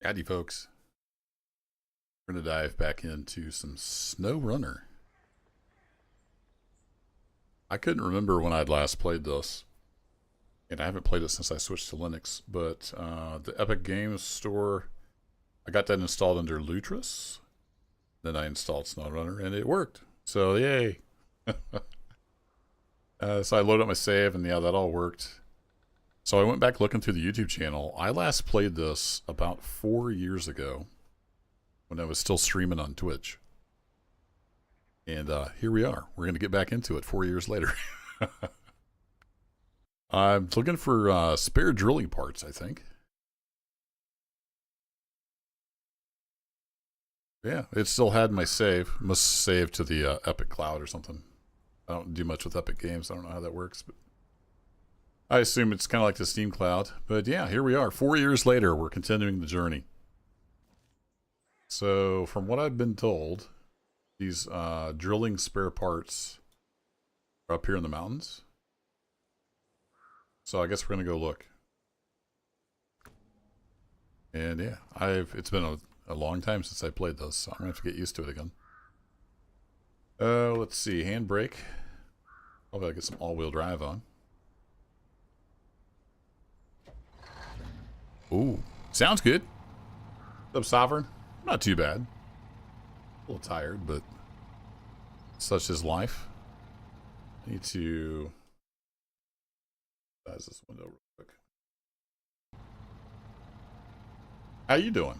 Howdy, folks. We're going to dive back into some SnowRunner. I couldn't remember when I'd last played this, and I haven't played it since I switched to Linux, but the Epic Games Store, I got that installed under Lutris. Then I installed SnowRunner, and it worked. So, yay. So I loaded up my save, and yeah, that all worked. So I went back looking through the YouTube channel. I last played this about 4 years ago when I was still streaming on Twitch. And here we are. We're going to get back into it 4 years later. I'm looking for spare drilling parts, I think. Yeah, it still had my save. Must save to the Epic Cloud or something. I don't do much with Epic Games. I don't know how that works, but I assume it's kind of like the Steam Cloud. But yeah, here we are. 4 years later, we're continuing the journey. So, from what I've been told, these drilling spare parts are up here in the mountains. So I guess we're gonna go look. And yeah, it's been a long time since I played this, so I'm gonna have to get used to it again. Let's see, handbrake. Probably I'll get some all-wheel drive on. Ooh, sounds good. What's up, Sovereign? Not too bad. A little tired, but such is life. I need to size this window real quick. How you doing?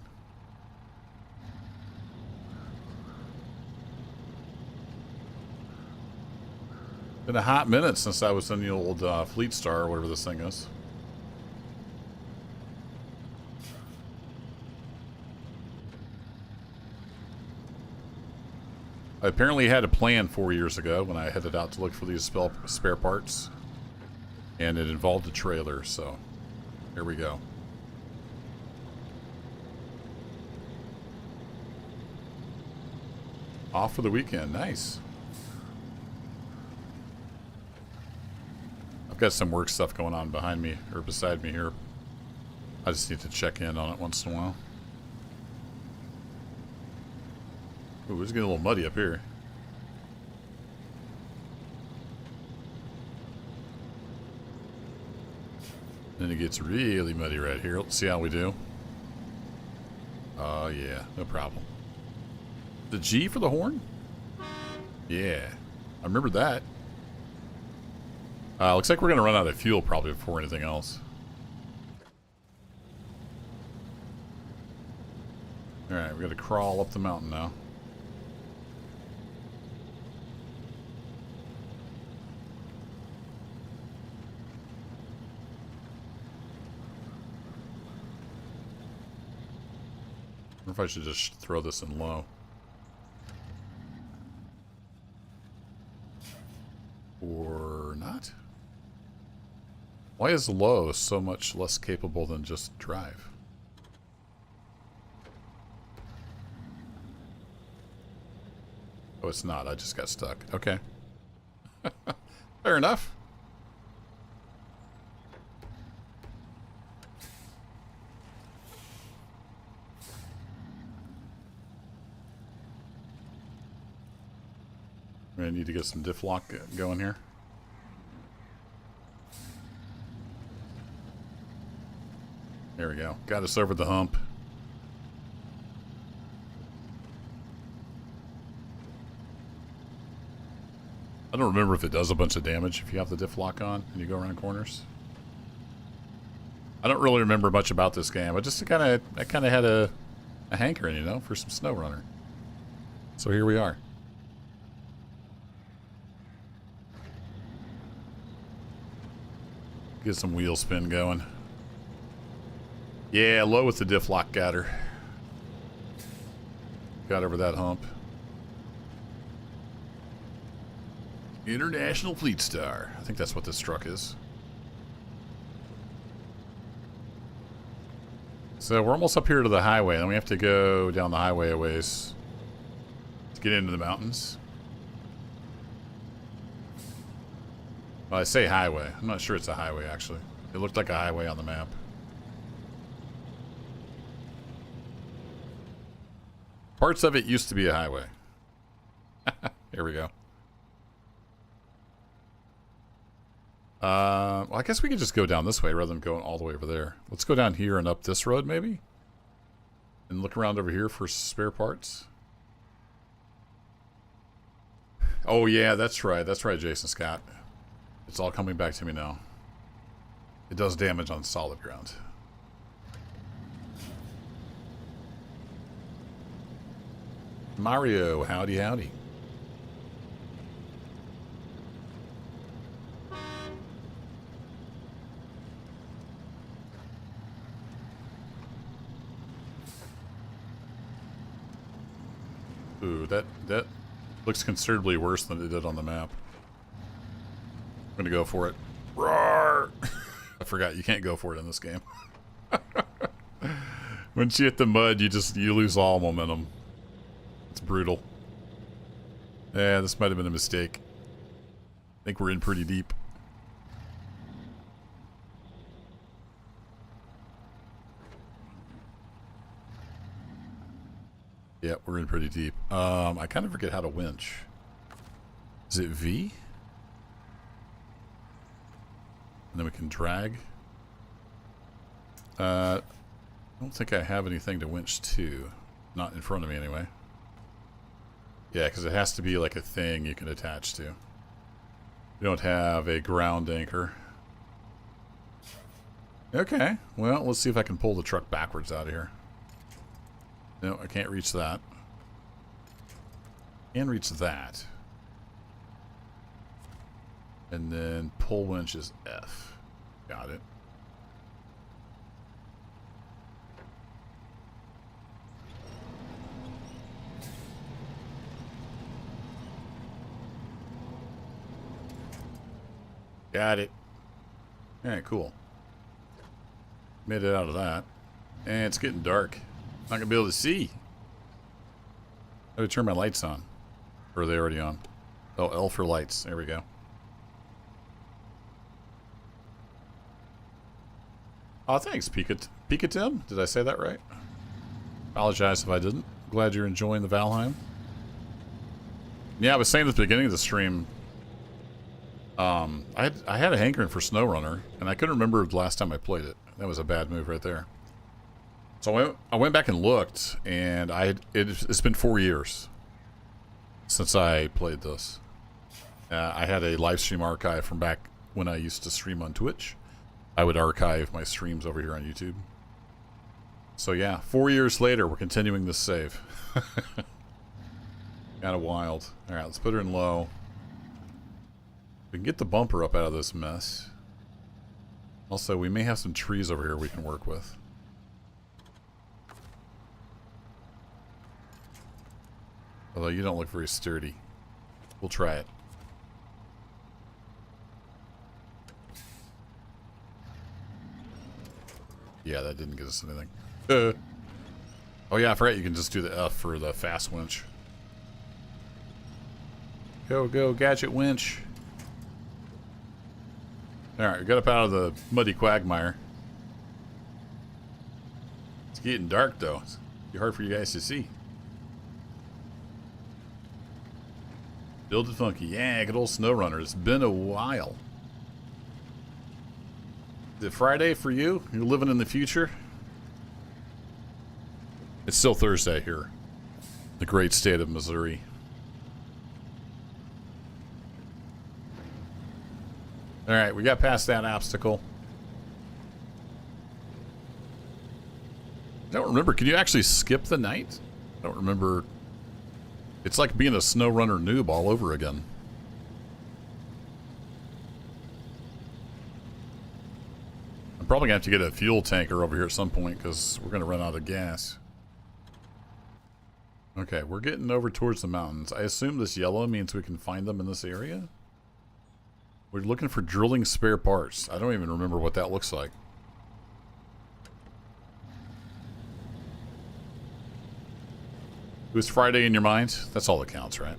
Been a hot minute since I was in the old Fleet Star, or whatever this thing is. I apparently had a plan 4 years ago when I headed out to look for these spare parts. And it involved a trailer, so here we go. Off for the weekend. Nice. I've got some work stuff going on behind me, or beside me here. I just need to check in on it once in a while. Ooh, it's getting a little muddy up here. Then it gets really muddy right here. Let's see how we do. Oh, yeah. No problem. The G for the horn? Yeah. I remember that. Looks like we're going to run out of fuel probably before anything else. Alright, we got to crawl up the mountain now. I wonder if I should just throw this in low. Or not? Why is low so much less capable than just drive? Oh, it's not. I just got stuck. Okay. Fair enough. I need to get some diff lock going here. There we go. Got us over the hump. I don't remember if it does a bunch of damage if you have the diff lock on and you go around corners. I don't really remember much about this game. I just kind of had a hankering, you know, for some SnowRunner. So here we are. Get some wheel spin going. Yeah, low with the diff lock got her. Got over that hump. International Fleet Star. I think that's what this truck is. So we're almost up here to the highway, and we have to go down the highway a ways to get into the mountains. Well, I say highway. I'm not sure it's a highway, actually. It looked like a highway on the map. Parts of it used to be a highway. Here we go. Well, I guess we could just go down this way rather than going all the way over there. Let's go down here and up this road, maybe? And look around over here for spare parts. Oh, yeah, that's right. That's right, Jason Scott. It's all coming back to me now. It does damage on solid ground. Mario, howdy, howdy. Ooh, that looks considerably worse than it did on the map. I'm gonna go for it. Roar! I forgot you can't go for it in this game. Once you hit the mud, you lose all momentum. It's brutal. Yeah, this might have been a mistake. I think we're in pretty deep. Yeah, we're in pretty deep. I kind of forget how to winch. Is it V? And then we can drag. I don't think I have anything to winch to. Not in front of me, anyway. Yeah, because it has to be like a thing you can attach to. We don't have a ground anchor. Okay, well, let's see if I can pull the truck backwards out of here. No, I can't reach that. Can reach that. And then pull winch is F. Got it. Got it. Alright, cool. Made it out of that. And it's getting dark. Not gonna be able to see. I would turn my lights on. Or are they already on? Oh, L for lights. There we go. Oh, thanks, Pikatim. Did I say that right? Apologize if I didn't. Glad you're enjoying the Valheim. Yeah, I was saying at the beginning of the stream, I had a hankering for SnowRunner, and I couldn't remember the last time I played it. That was a bad move right there. So I went back and looked, and it's been 4 years since I played this. I had a live stream archive from back when I used to stream on Twitch. I would archive my streams over here on YouTube. So yeah, 4 years later, we're continuing this save. Kind of wild. All right, let's put her in low. We can get the bumper up out of this mess. Also, we may have some trees over here we can work with. Although you don't look very sturdy. We'll try it. Yeah, that didn't get us anything. Oh yeah, I forgot you can just do the F for the fast winch. Go, go, gadget winch. Alright, we got up out of the muddy quagmire. It's getting dark though. It's hard for you guys to see. Build it funky. Yeah, good old SnowRunner. It's been a while. Is it Friday for you? You're living in the future? It's still Thursday here. The great state of Missouri. Alright, we got past that obstacle. I don't remember. Can you actually skip the night? I don't remember. It's like being a SnowRunner noob all over again. I'm probably going to have to get a fuel tanker over here at some point because we're going to run out of gas. Okay, we're getting over towards the mountains. I assume this yellow means we can find them in this area? We're looking for drilling spare parts. I don't even remember what that looks like. It was Friday in your mind? That's all that counts, right?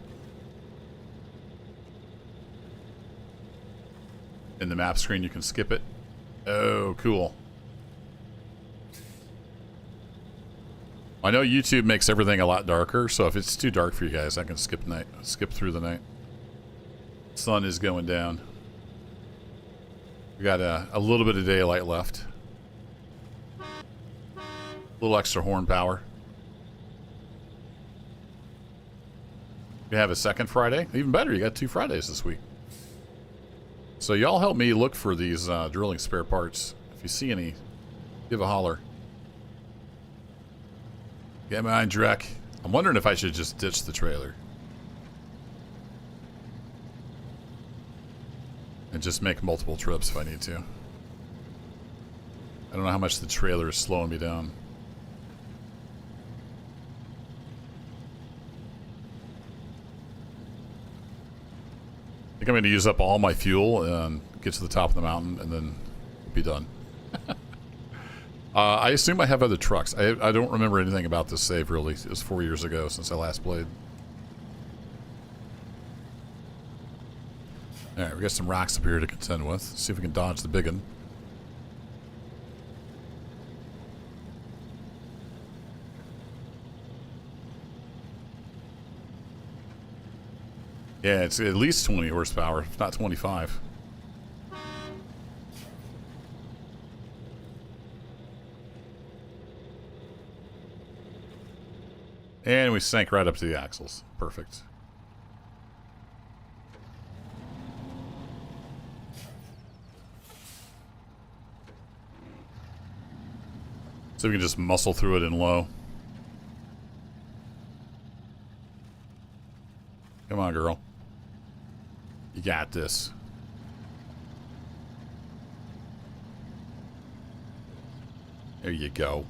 In the map screen, you can skip it. Oh, cool. I know YouTube makes everything a lot darker, so if it's too dark for you guys, I can skip through the night. Sun is going down. We got a little bit of daylight left. A little extra horn power. You have a second Friday? Even better, you got 2 Fridays this week. So y'all help me look for these drilling spare parts. If you see any, give a holler. Get mine, Drek. I'm wondering if I should just ditch the trailer. And just make multiple trips if I need to. I don't know how much the trailer is slowing me down. I think I'm going to use up all my fuel and get to the top of the mountain and then be done. I assume I have other trucks. I don't remember anything about this save, really. It was 4 years ago since I last played. Alright, we got some rocks up here to contend with. See if we can dodge the big one. Yeah, it's at least 20 horsepower, if not 25. And we sank right up to the axles. Perfect. So we can just muscle through it in low. Come on, girl. You got this. There you go.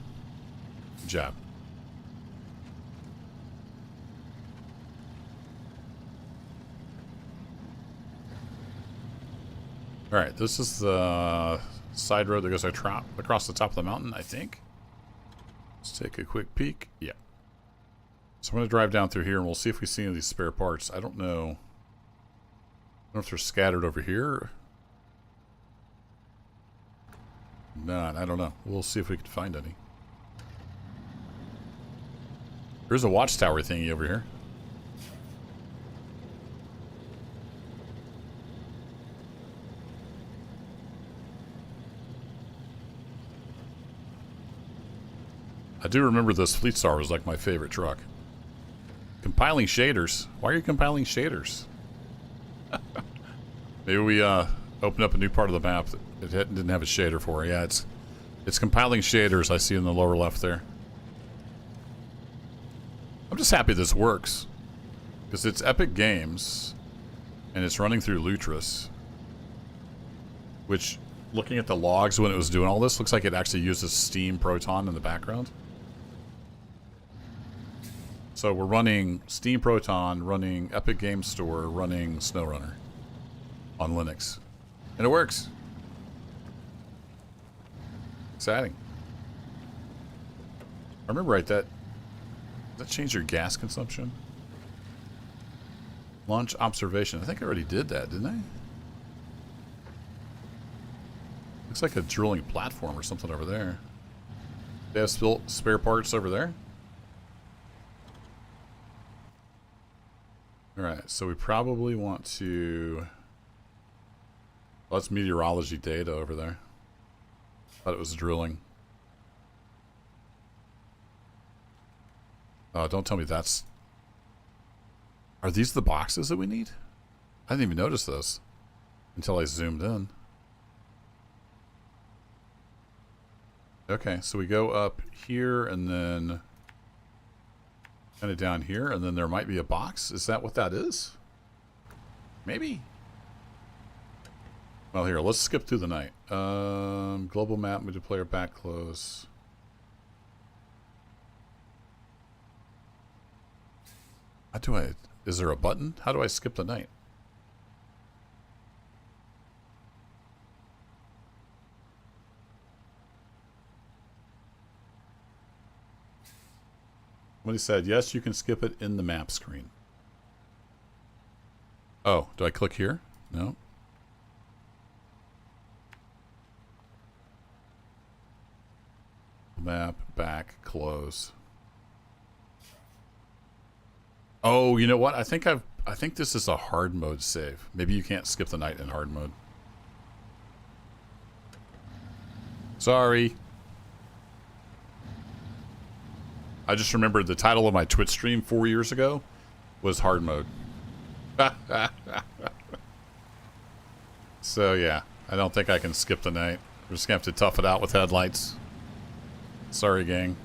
Good job. Alright, this is the side road that goes across the top of the mountain, I think. Let's take a quick peek. Yeah. So I'm going to drive down through here and we'll see if we see any of these spare parts. I don't know. I don't know if they're scattered over here. None, I don't know. We'll see if we can find any. There's a watchtower thingy over here. I do remember this Fleet Star was like my favorite truck. Compiling shaders. Why are you compiling shaders? Maybe we opened up a new part of the map that it didn't have a shader for. Yeah, it's compiling shaders I see in the lower left there. I'm just happy this works. Because it's Epic Games. And it's running through Lutris. Which, looking at the logs when it was doing all this, looks like it actually uses Steam Proton in the background. So we're running Steam Proton, running Epic Games Store, running SnowRunner on Linux. And it works. Exciting. I remember right, does that change your gas consumption? Launch observation. I think I already did that, didn't I? Looks like a drilling platform or something over there. They have spare parts over there? Alright, so we probably want to... Well, that's meteorology data over there. Thought it was drilling. Oh, don't tell me that's... Are these the boxes that we need? I didn't even notice this until I zoomed in. Okay, so we go up here and then kind of down here, and then there might be a box. Is that what that is? Maybe. Well, here, let's skip through the night. Global map, multiplayer, back close. How do I... Is there a button? How do I skip the night? Somebody said, yes, you can skip it in the map screen. Oh, do I click here? No. Map, back, close. Oh, you know what? I think this is a hard mode save. Maybe you can't skip the night in hard mode. Sorry. I just remembered the title of my Twitch stream 4 years ago was hard mode. So yeah, I don't think I can skip the night. We're just gonna have to tough it out with headlights. Sorry, gang.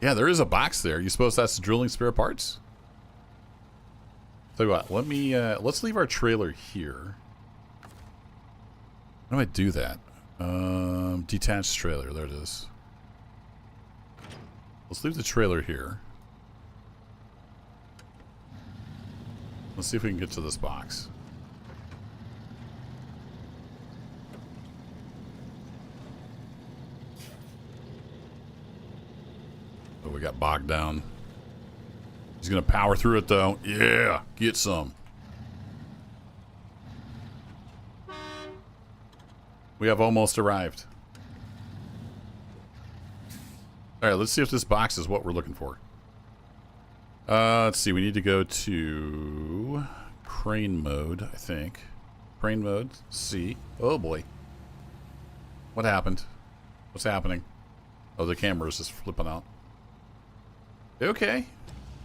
Yeah, there is a box there. You suppose that's the drilling spare parts? Tell you what, let's leave our trailer here. How do I do that? Detached trailer, there it is. Let's leave the trailer here. Let's see if we can get to this box. Oh, we got bogged down. He's gonna power through it though. Yeah, get some. We have almost arrived. Alright, let's see if this box is what we're looking for. Let's see, we need to go to crane mode, I think. Crane mode, C. Oh boy. What happened? What's happening? Oh, the camera is just flipping out. Okay.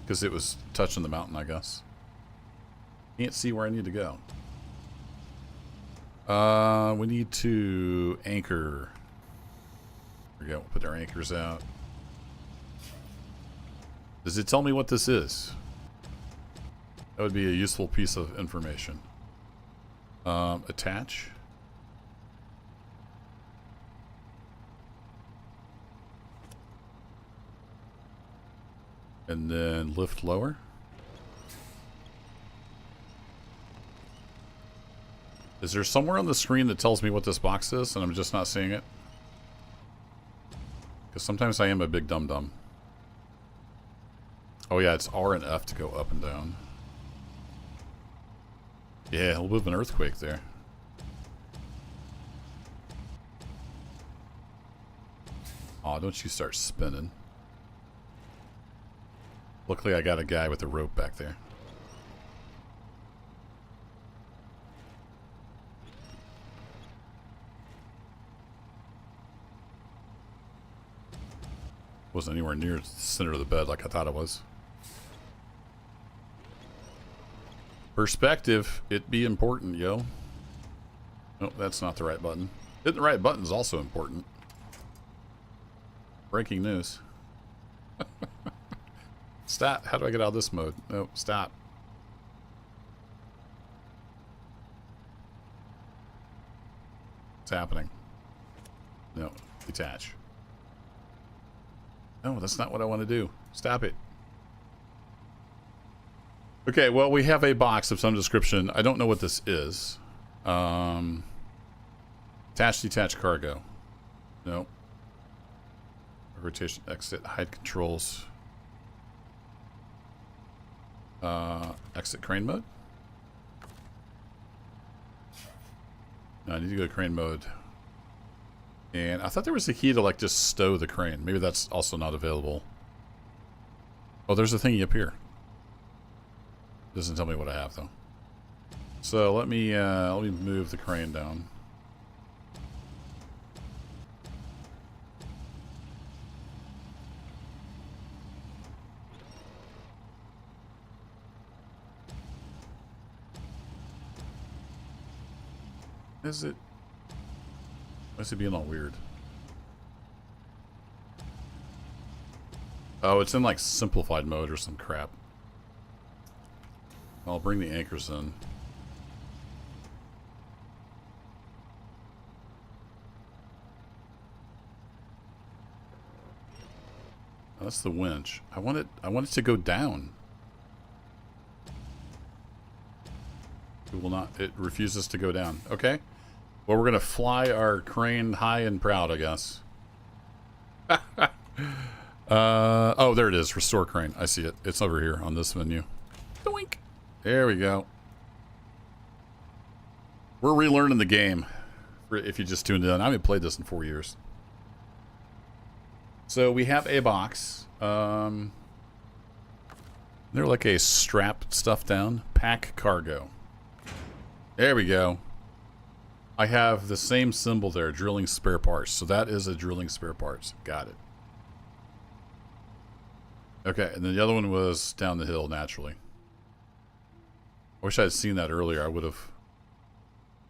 Because it was touching the mountain, I guess. Can't see where I need to go. We need to anchor. There we go. Put our anchors out. Does it tell me what this is? That would be a useful piece of information. Attach. And then lift lower. Is there somewhere on the screen that tells me what this box is and I'm just not seeing it? Because sometimes I am a big dum-dum. Oh yeah, it's R and F to go up and down. Yeah, a little bit of an earthquake there. Aw, don't you start spinning. Luckily I got a guy with a rope back there. Wasn't anywhere near the center of the bed like I thought it was. Perspective, it be important, yo. Nope, that's not the right button. Hitting the right button is also important. Breaking news. Stop. How do I get out of this mode? Nope, stop. What's happening? No, detach. No, that's not what I want to do. Stop it. Okay, well, we have a box of some description. I don't know what this is. Attach, detach cargo. No. Rotation, exit, hide controls. Exit crane mode? No, I need to go to crane mode. And I thought there was a key to like just stow the crane. Maybe that's also not available. Oh, there's a thingy up here. Doesn't tell me what I have though. So let me move the crane down. Is it? Why is it being all weird? Oh, it's in like simplified mode or some crap. I'll bring the anchors in. Oh, that's the winch. I want it to go down. It will not. It refuses to go down. Okay. Well, we're gonna fly our crane high and proud, I guess. Oh, there it is. Restore crane. I see it. It's over here on this menu. Doink. There we go. We're relearning the game. If you just tuned in, I haven't played this in 4 years. So we have a box. They're like a strap stuff down. Pack cargo. There we go. I have the same symbol there, drilling spare parts. So that is a drilling spare parts. Got it. Okay, and then the other one was down the hill naturally. I wish I had seen that earlier. I would have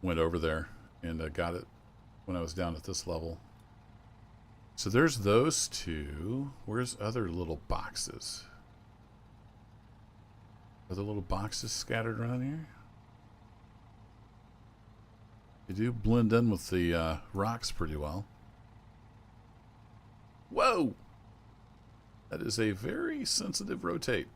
went over there and got it when I was down at this level. So there's those two. Where's other little boxes? Other little boxes scattered around here? They do blend in with the rocks pretty well. Whoa! That is a very sensitive rotate.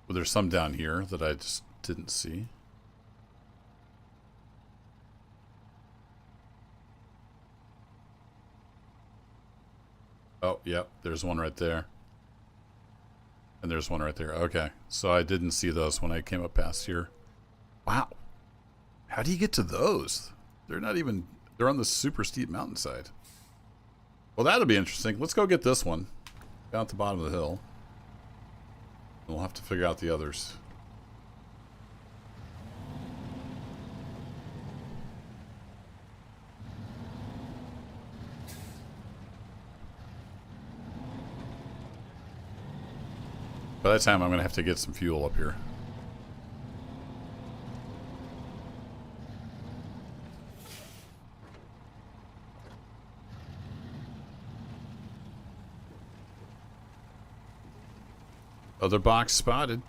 Well, there's some down here that I just didn't see. Oh, yep, there's one right there. And there's one right there. Okay, so I didn't see those when I came up past here. Wow. How do you get to those? They're not even... They're on the super steep mountainside. Well, that'll be interesting. Let's go get this one. Down at the bottom of the hill. We'll have to figure out the others. By that time, I'm going to have to get some fuel up here. Other box spotted.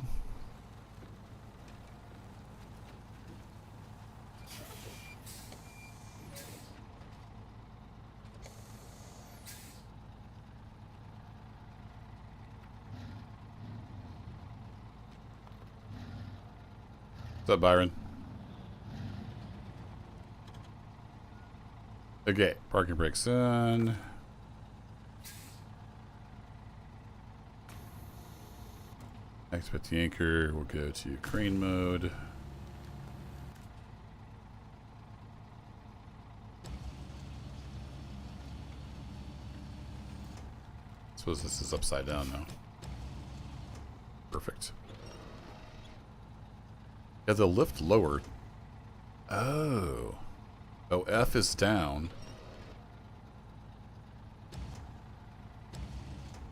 What's up, Byron? Okay, parking brakes on. Activate the anchor. We'll go to crane mode. Suppose this is upside down now. Perfect. Yeah, the lift lowered. Oh. Oh, F is down.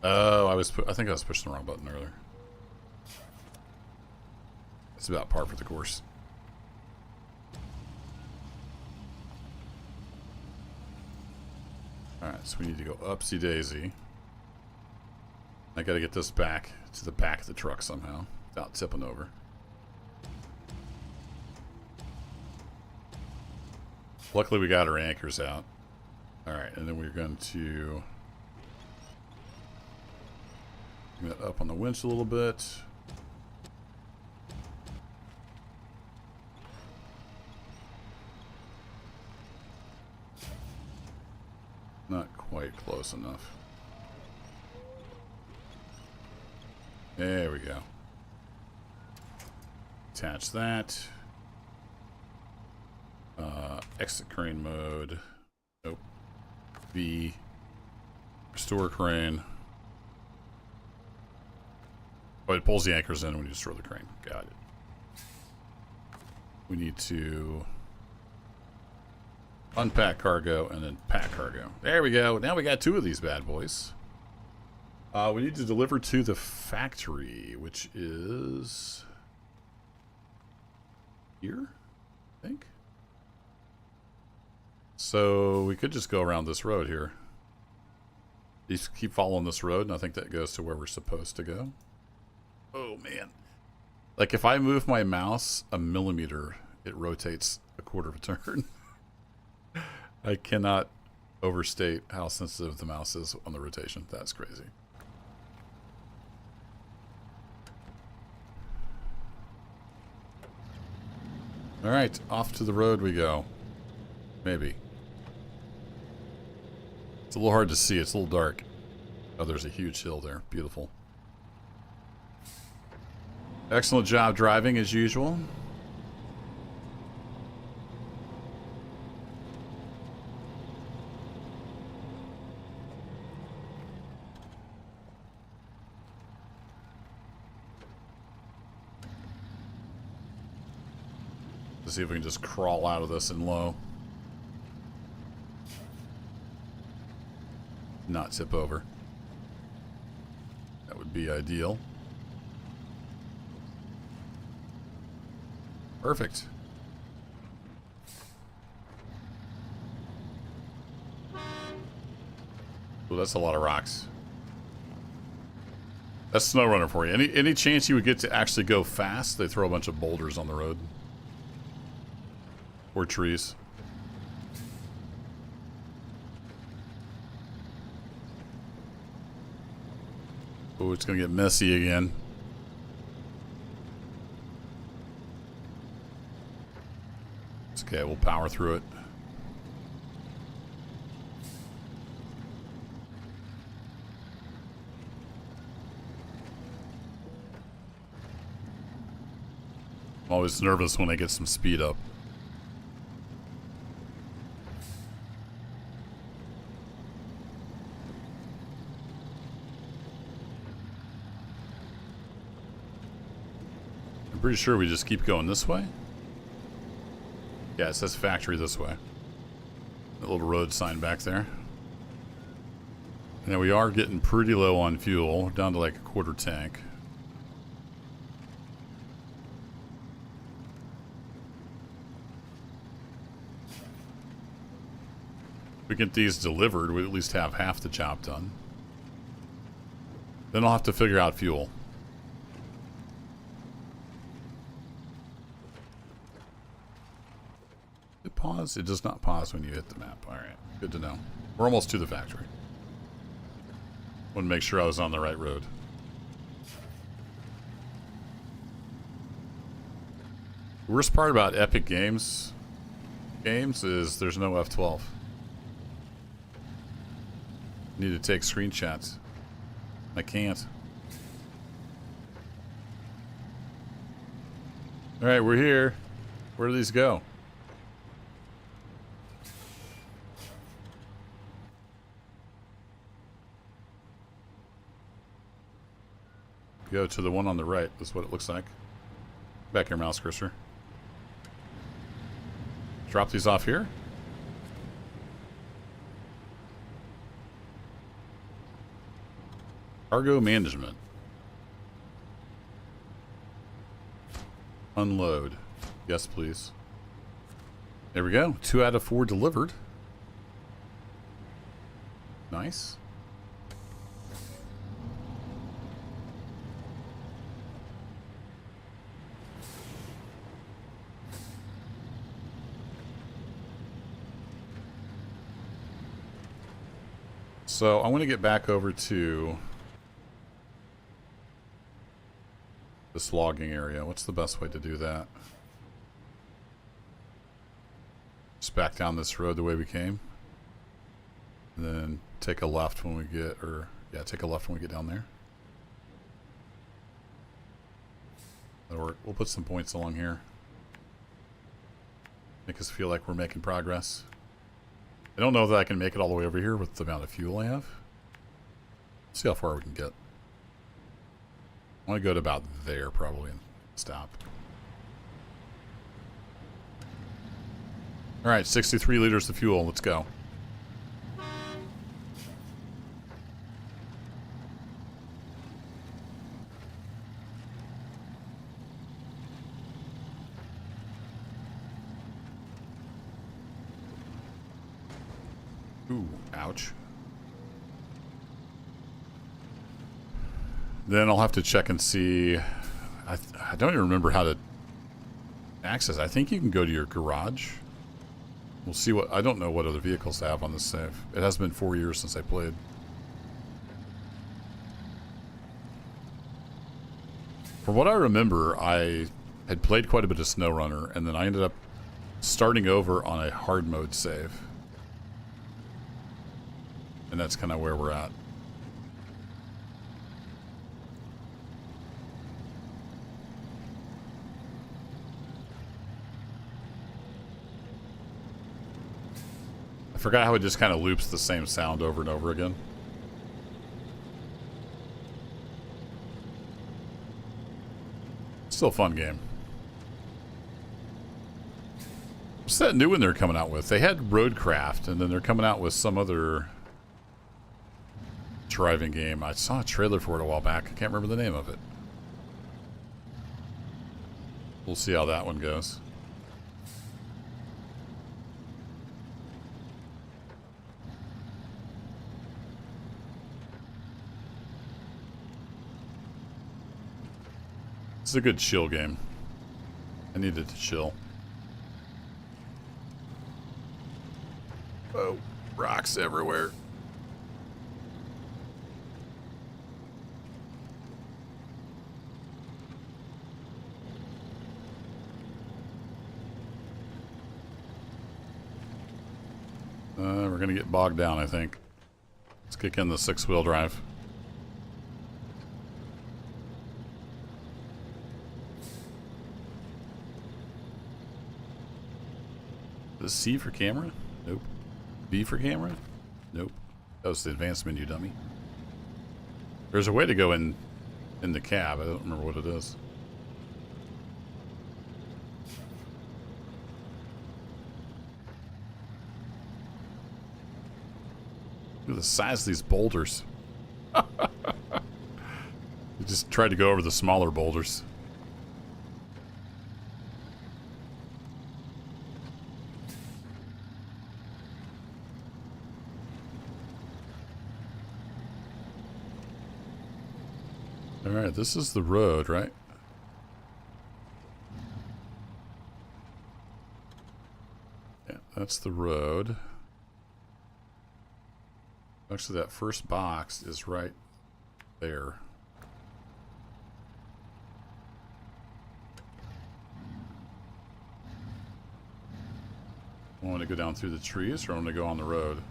Oh, I think I was pushing the wrong button earlier. It's about par for the course. Alright, so we need to go upsy daisy. I gotta get this back to the back of the truck somehow without tipping over. Luckily we got our anchors out. Alright, and then we're going to bring that up on the winch a little bit. Not quite close enough. There we go. Attach that. Exit crane mode. Nope. V. Restore crane. Oh, it pulls the anchors in when you restore the crane. Got it. We need to unpack cargo and then pack cargo. There we go. Now we got two of these bad boys. We need to deliver to the factory, which is here, I think. So we could just go around this road here. Just keep following this road, and I think that goes to where we're supposed to go. Oh, man. Like, if I move my mouse a millimeter, it rotates a quarter of a turn. I cannot overstate how sensitive the mouse is on the rotation. That's crazy. Alright, off to the road we go. Maybe. It's a little hard to see. It's a little dark. Oh, there's a huge hill there. Beautiful. Excellent job driving as usual. Let's see if we can just crawl out of this in low. Not tip over. That would be ideal. Perfect. Ooh, that's a lot of rocks. That's SnowRunner for you. Any chance you would get to actually go fast, they throw a bunch of boulders on the road. Or trees. Oh, it's gonna get messy again. It's okay, we'll power through it. I'm always nervous when I get some speed up. I'm pretty sure we just keep going this way. Yeah, it says factory this way. That little road sign back there. Now we are getting pretty low on fuel, down to like a quarter tank. If we get these delivered, we at least have half the job done. Then I'll have to figure out fuel. It pause? It does not pause when you hit the map. Alright, good to know. We're almost to the factory. Want to make sure I was on the right road. The worst part about Epic games is there's no F12. Need to take screenshots. I can't. Alright, we're here. Where do these go? Go to the one on the right. That's what it looks like. Back your mouse cursor. Drop these off here. Cargo management. Unload. Yes, please. There we go. 2 out of 4 delivered. Nice. So I want to get back over to this logging area. What's the best way to do that? Just back down this road the way we came. And then take a left when we get, take a left when we get down there. That'll work. We'll put some points along here. Make us feel like we're making progress. I don't know that I can make it all the way over here with the amount of fuel I have. Let's see how far we can get. I want to go to about there probably and stop. Alright, 63 liters of fuel. Let's go. Ooh, ouch. Then I'll have to check and see. I don't even remember how to access. I think you can go to your garage. We'll see what... I don't know what other vehicles I have on this save. It has been 4 years since I played. From what I remember, I had played quite a bit of SnowRunner, and then I ended up starting over on a hard mode save. And that's kind of where we're at. forgot how it just kind of loops the same sound over and over again. Still a fun game. What's that new one they're coming out with? They had Roadcraft, and then they're coming out with some other driving game. I saw a trailer for it a while back. I can't remember the name of it. We'll see how that one goes. It's a good chill game. I needed to chill. Oh, rocks everywhere. We're gonna get bogged down, I think. Let's kick in the 6-wheel drive. The C for camera? Nope. B for camera? Nope. That was the advanced menu, dummy. There's a way to go in the cab. I don't remember what it is. Look at the size of these boulders. You just tried to go over the smaller boulders. Alright, this is the road, right? Yeah, that's the road. Actually, that first box is right there. I want to go down through the trees, or I want to go on the road?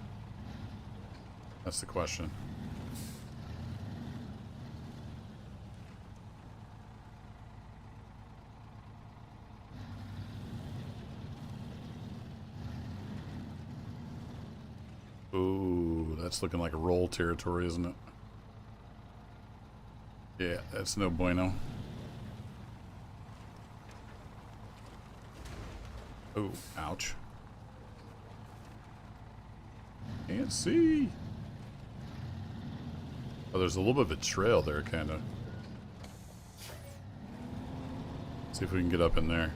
That's the question. Ooh, that's looking like a roll territory, isn't it? Yeah, that's no bueno. Oh, ouch. Can't see. Oh, there's a little bit of a trail there, kind of. See if we can get up in there.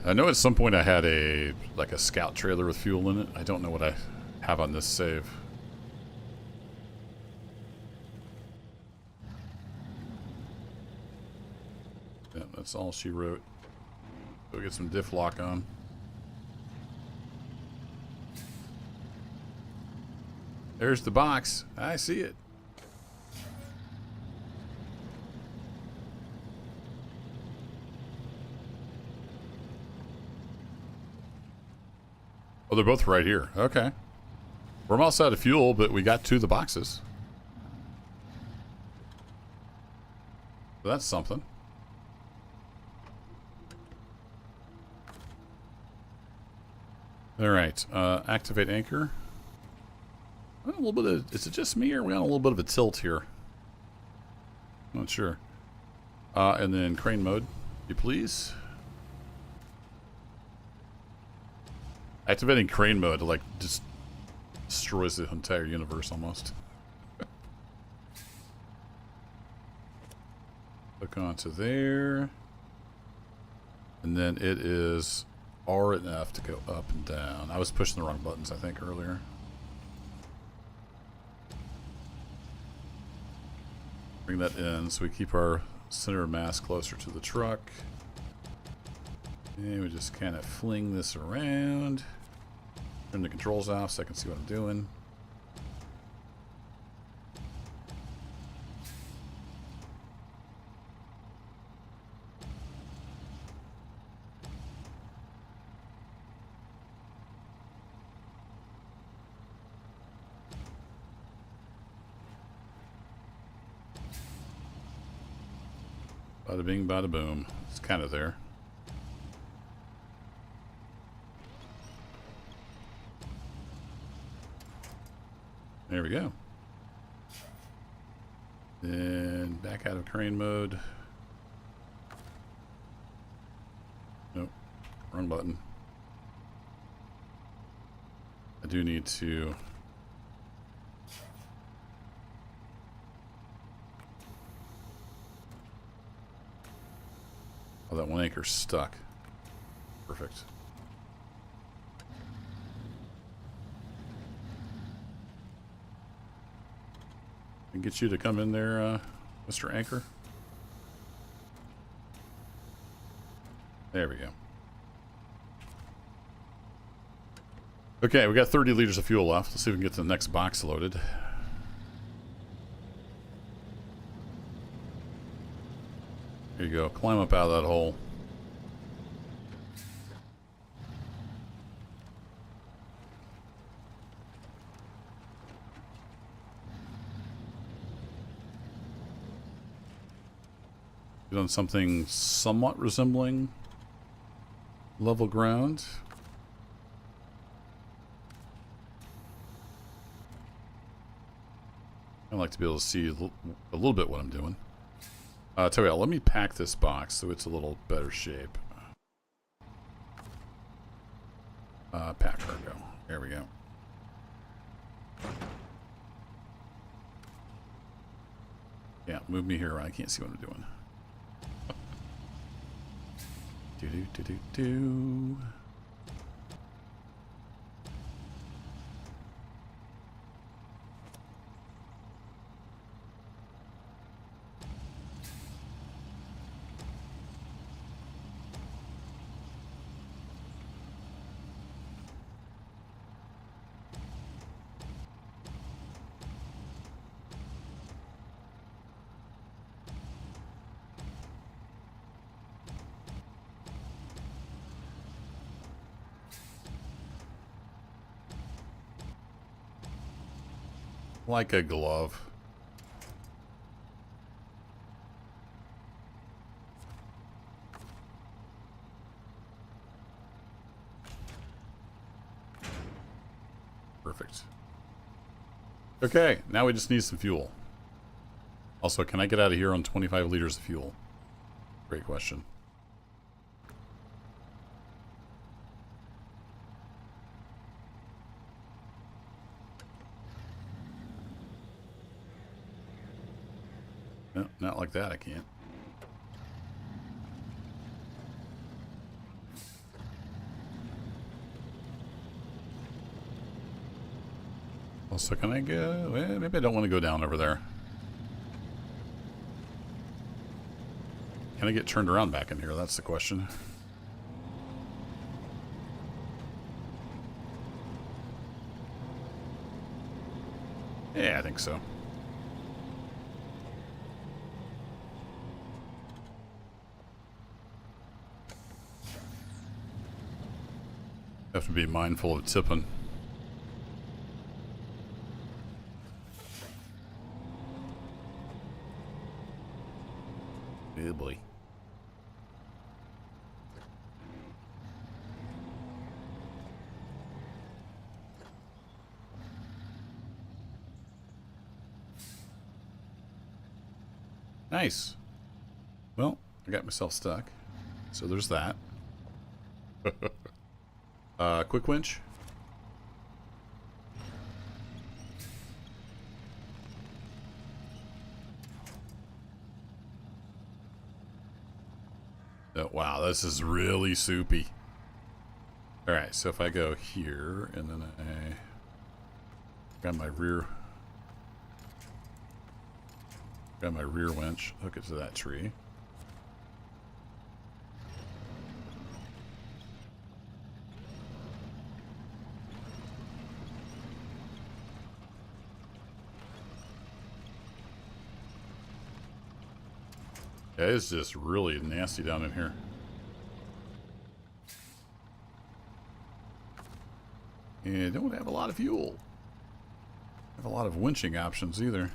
I know at some point I had a scout trailer with fuel in it. I don't know what I have on this save. Yeah, that's all she wrote. Go get some diff lock on. There's the box. I see it. Oh, they're both right here. Okay. We're almost out of fuel, but we got to the boxes. So that's something. All right. Activate anchor. A little bit of, is it just me, or are we on a little bit of a tilt here? Not sure. And then crane mode, you please. Activating crane mode, like, just destroys the entire universe almost. Hook onto there. And then it is R and F to go up and down. I was pushing the wrong buttons, I think, earlier. Bring that in so we keep our center of mass closer to the truck. And we just kind of fling this around. Turn the controls off so I can see what I'm doing. Bada bing, bada boom. It's kind of there. There we go. Then back out of crane mode. Nope. Wrong button. I do need to... Oh, that one anchor's stuck. Perfect. And get you to come in there, Mr. Anchor. There we go. Okay, we got 30 liters of fuel left. Let's see if we can get to the next box loaded. There you go. Climb up out of that hole. Get on something somewhat resembling level ground. I like to be able to see a little bit what I'm doing. Tell you what, let me pack this box so it's a little better shape. Pack cargo. There we go. Yeah, move me here. I can't see what I'm doing. Do. Like a glove. Perfect. Okay, now we just need some fuel. Also, can I get out of here on 25 liters of fuel? Great question. No, not like that, I can't. Also, can I go? Well, maybe I don't want to go down over there. Can I get turned around back in here? That's the question. Yeah, I think so. Have to be mindful of tipping. Oh boy. Nice. Well, I got myself stuck. So there's that. Quick winch. Oh, wow, this is really soupy. Alright, so if I go here, and then I got my rear winch, hook it to that tree. Yeah, it's just really nasty down in here. And don't have a lot of fuel. Have a lot of winching options either.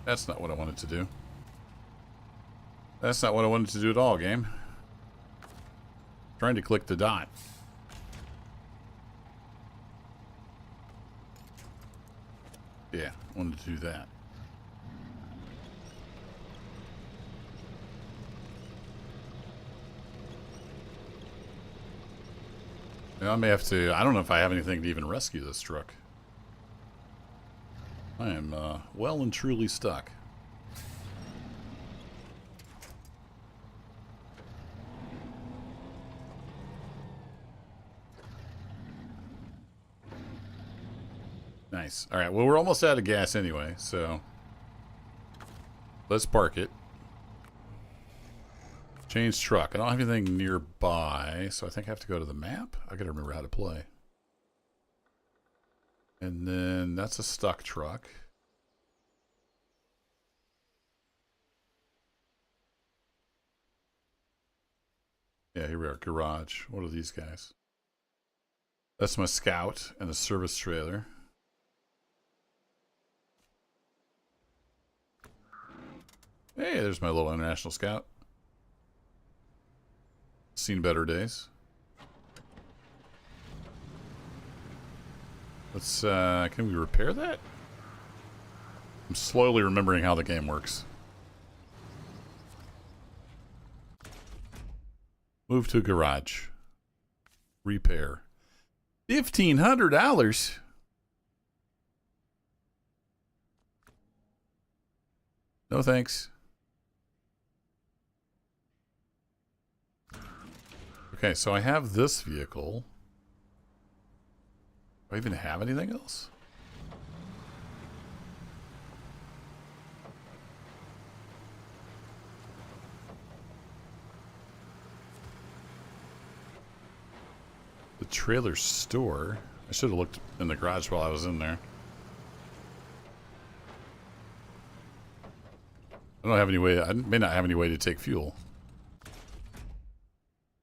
That's not what I wanted to do. That's not what I wanted to do at all, game. Trying to click the dot. Yeah, wanted to do that. Now I may have to... I don't know if I have anything to even rescue this truck. I am well and truly stuck. Nice. All right, well, we're almost out of gas anyway, so let's park it. Change truck. I don't have anything nearby, so I think I have to go to the map. I gotta remember how to play. And then that's a stuck truck. Yeah, here we are. Garage. What are these guys? That's my Scout and a service trailer. Hey, there's my little international Scout. Seen better days. Let's, can we repair that? I'm slowly remembering how the game works. Move to garage. Repair. $1,500? No thanks. Okay, so I have this vehicle. Do I even have anything else? The trailer store. I should have looked in the garage while I was in there. I don't have any way. I may not have any way to take fuel.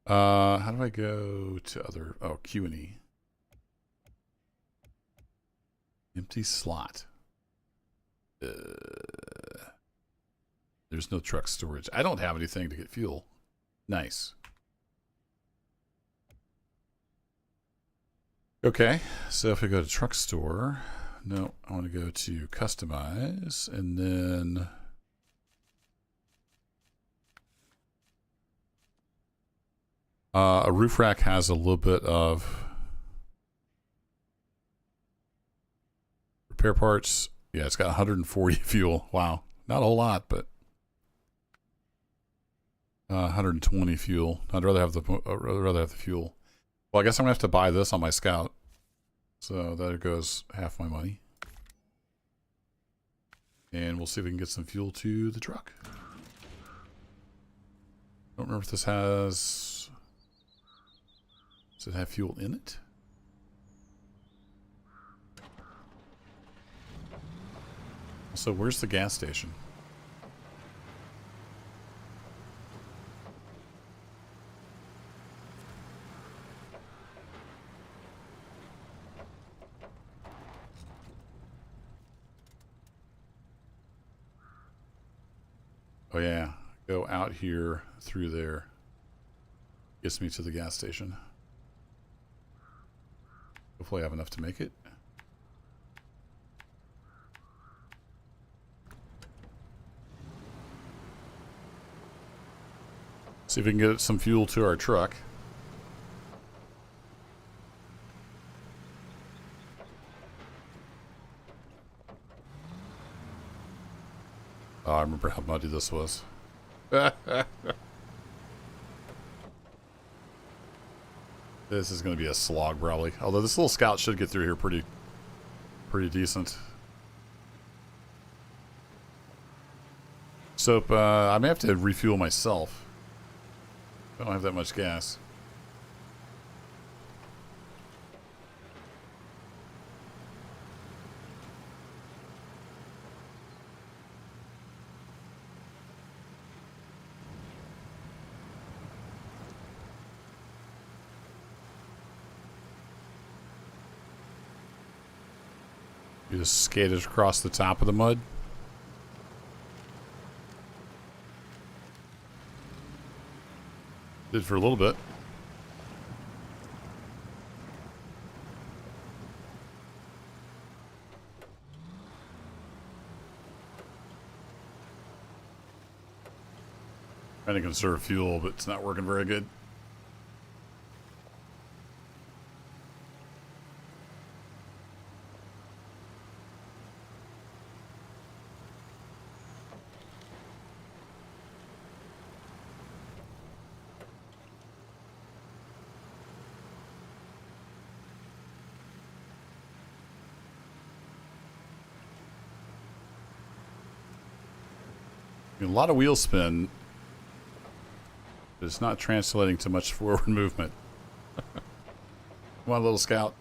How do I go to other? Oh, Q and E. Empty slot. There's no truck storage. I don't have anything to get fuel. Nice. Okay, so if we go to truck store, no, I want to go to customize, and then a roof rack has a little bit of repair parts. Yeah, it's got 140 fuel. Wow, not a whole lot, but 120 fuel. I'd rather have the fuel. Well, I guess I'm gonna have to buy this on my Scout. So there goes half my money. And we'll see if we can get some fuel to the truck. Don't remember if this has... Does it have fuel in it? So where's the gas station? Oh yeah, go out here through there. Gets me to the gas station. Hopefully I have enough to make it. See if we can get some fuel to our truck. Oh, I remember how muddy this was. This is going to be a slog, probably. Although this little Scout should get through here pretty decent. So, I may have to refuel myself. I don't have that much gas. You just skated across the top of the mud. Did for a little bit. Trying to conserve fuel, but it's not working very good. A lot of wheel spin, but it's not translating to much forward movement. Come on, little scout.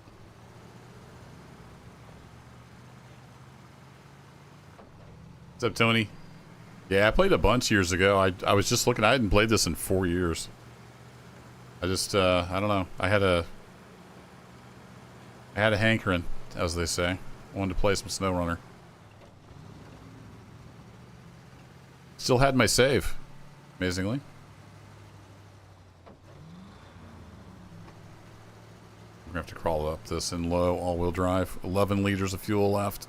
What's up, Tony? Yeah, I played a bunch years ago. I was just looking. I hadn't played this in 4 years. I just, I don't know. I had a hankering, as they say. I wanted to play some SnowRunner. Still had my save, amazingly. We're gonna have to crawl up this in low all-wheel drive. 11 liters of fuel left.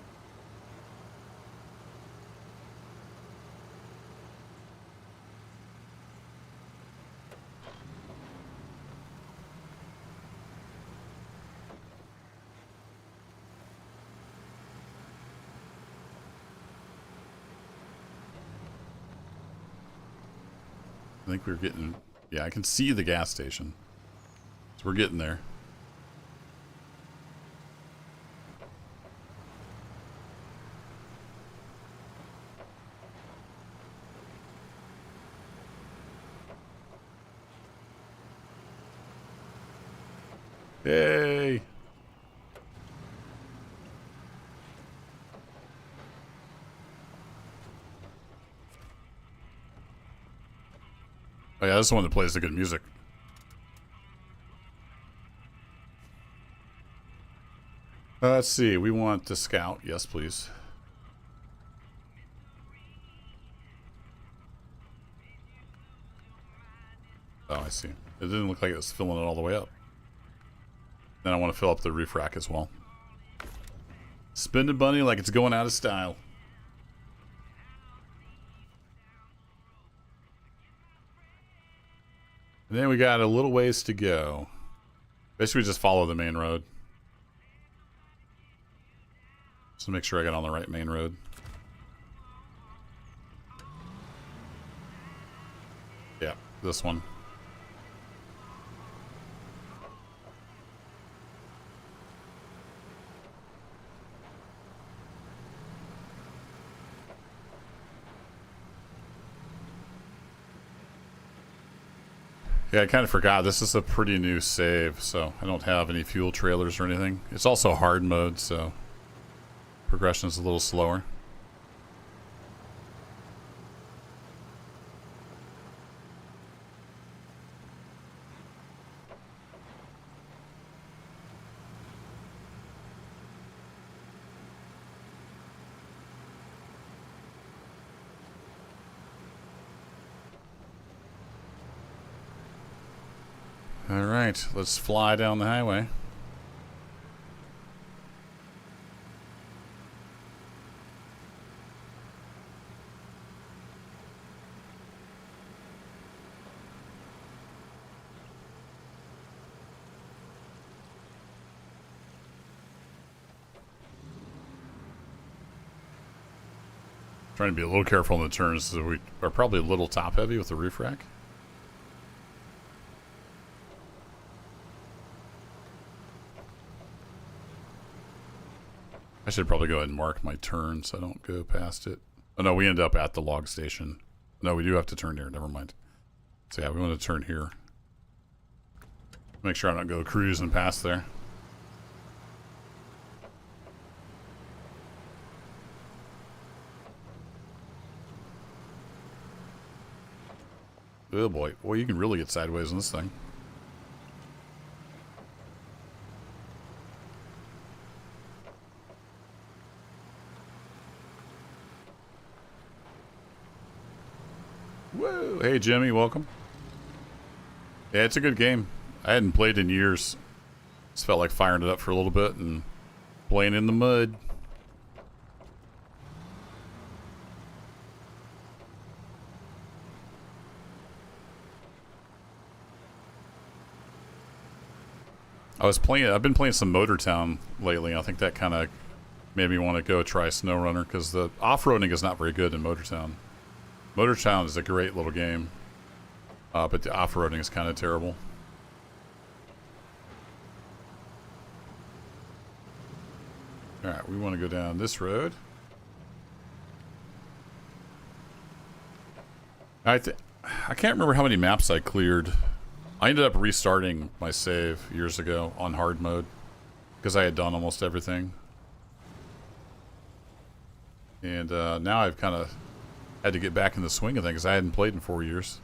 I think we're getting... Yeah, I can see the gas station. So we're getting there. Yay! Oh yeah, this is the one that plays the good music. Let's see, we want to scout. Yes, please. Oh, I see. It didn't look like it was filling it all the way up. Then I want to fill up the reef rack as well. Spin the bunny like it's going out of style. And then we got a little ways to go. Basically just follow the main road. Just to make sure I got on the right main road. Yeah, this one. Yeah, I kind of forgot. This is a pretty new save, so I don't have any fuel trailers or anything. It's also hard mode, so progression is a little slower. Alright, let's fly down the highway. Trying to be a little careful in the turns, so we are probably a little top heavy with the reef rack. I should probably go ahead and mark my turn so I don't go past it. Oh no, we end up at the log station. No, we do have to turn here. Never mind. So yeah, we want to turn here. Make sure I don't go cruising past there. Oh boy. Well, you can really get sideways on this thing. Whoa. Hey, Jimmy. Welcome. Yeah, it's a good game. I hadn't played in years. Just felt like firing it up for a little bit and playing in the mud. I've been playing some Motortown lately. I think that kind of made me want to go try SnowRunner because the off-roading is not very good in Motortown. Motortown is a great little game, but the off-roading is kind of terrible. Alright, we want to go down this road. I can't remember how many maps I cleared. I ended up restarting my save years ago on hard mode because I had done almost everything. And now I've kind of had to get back in the swing of things because I hadn't played in 4 years.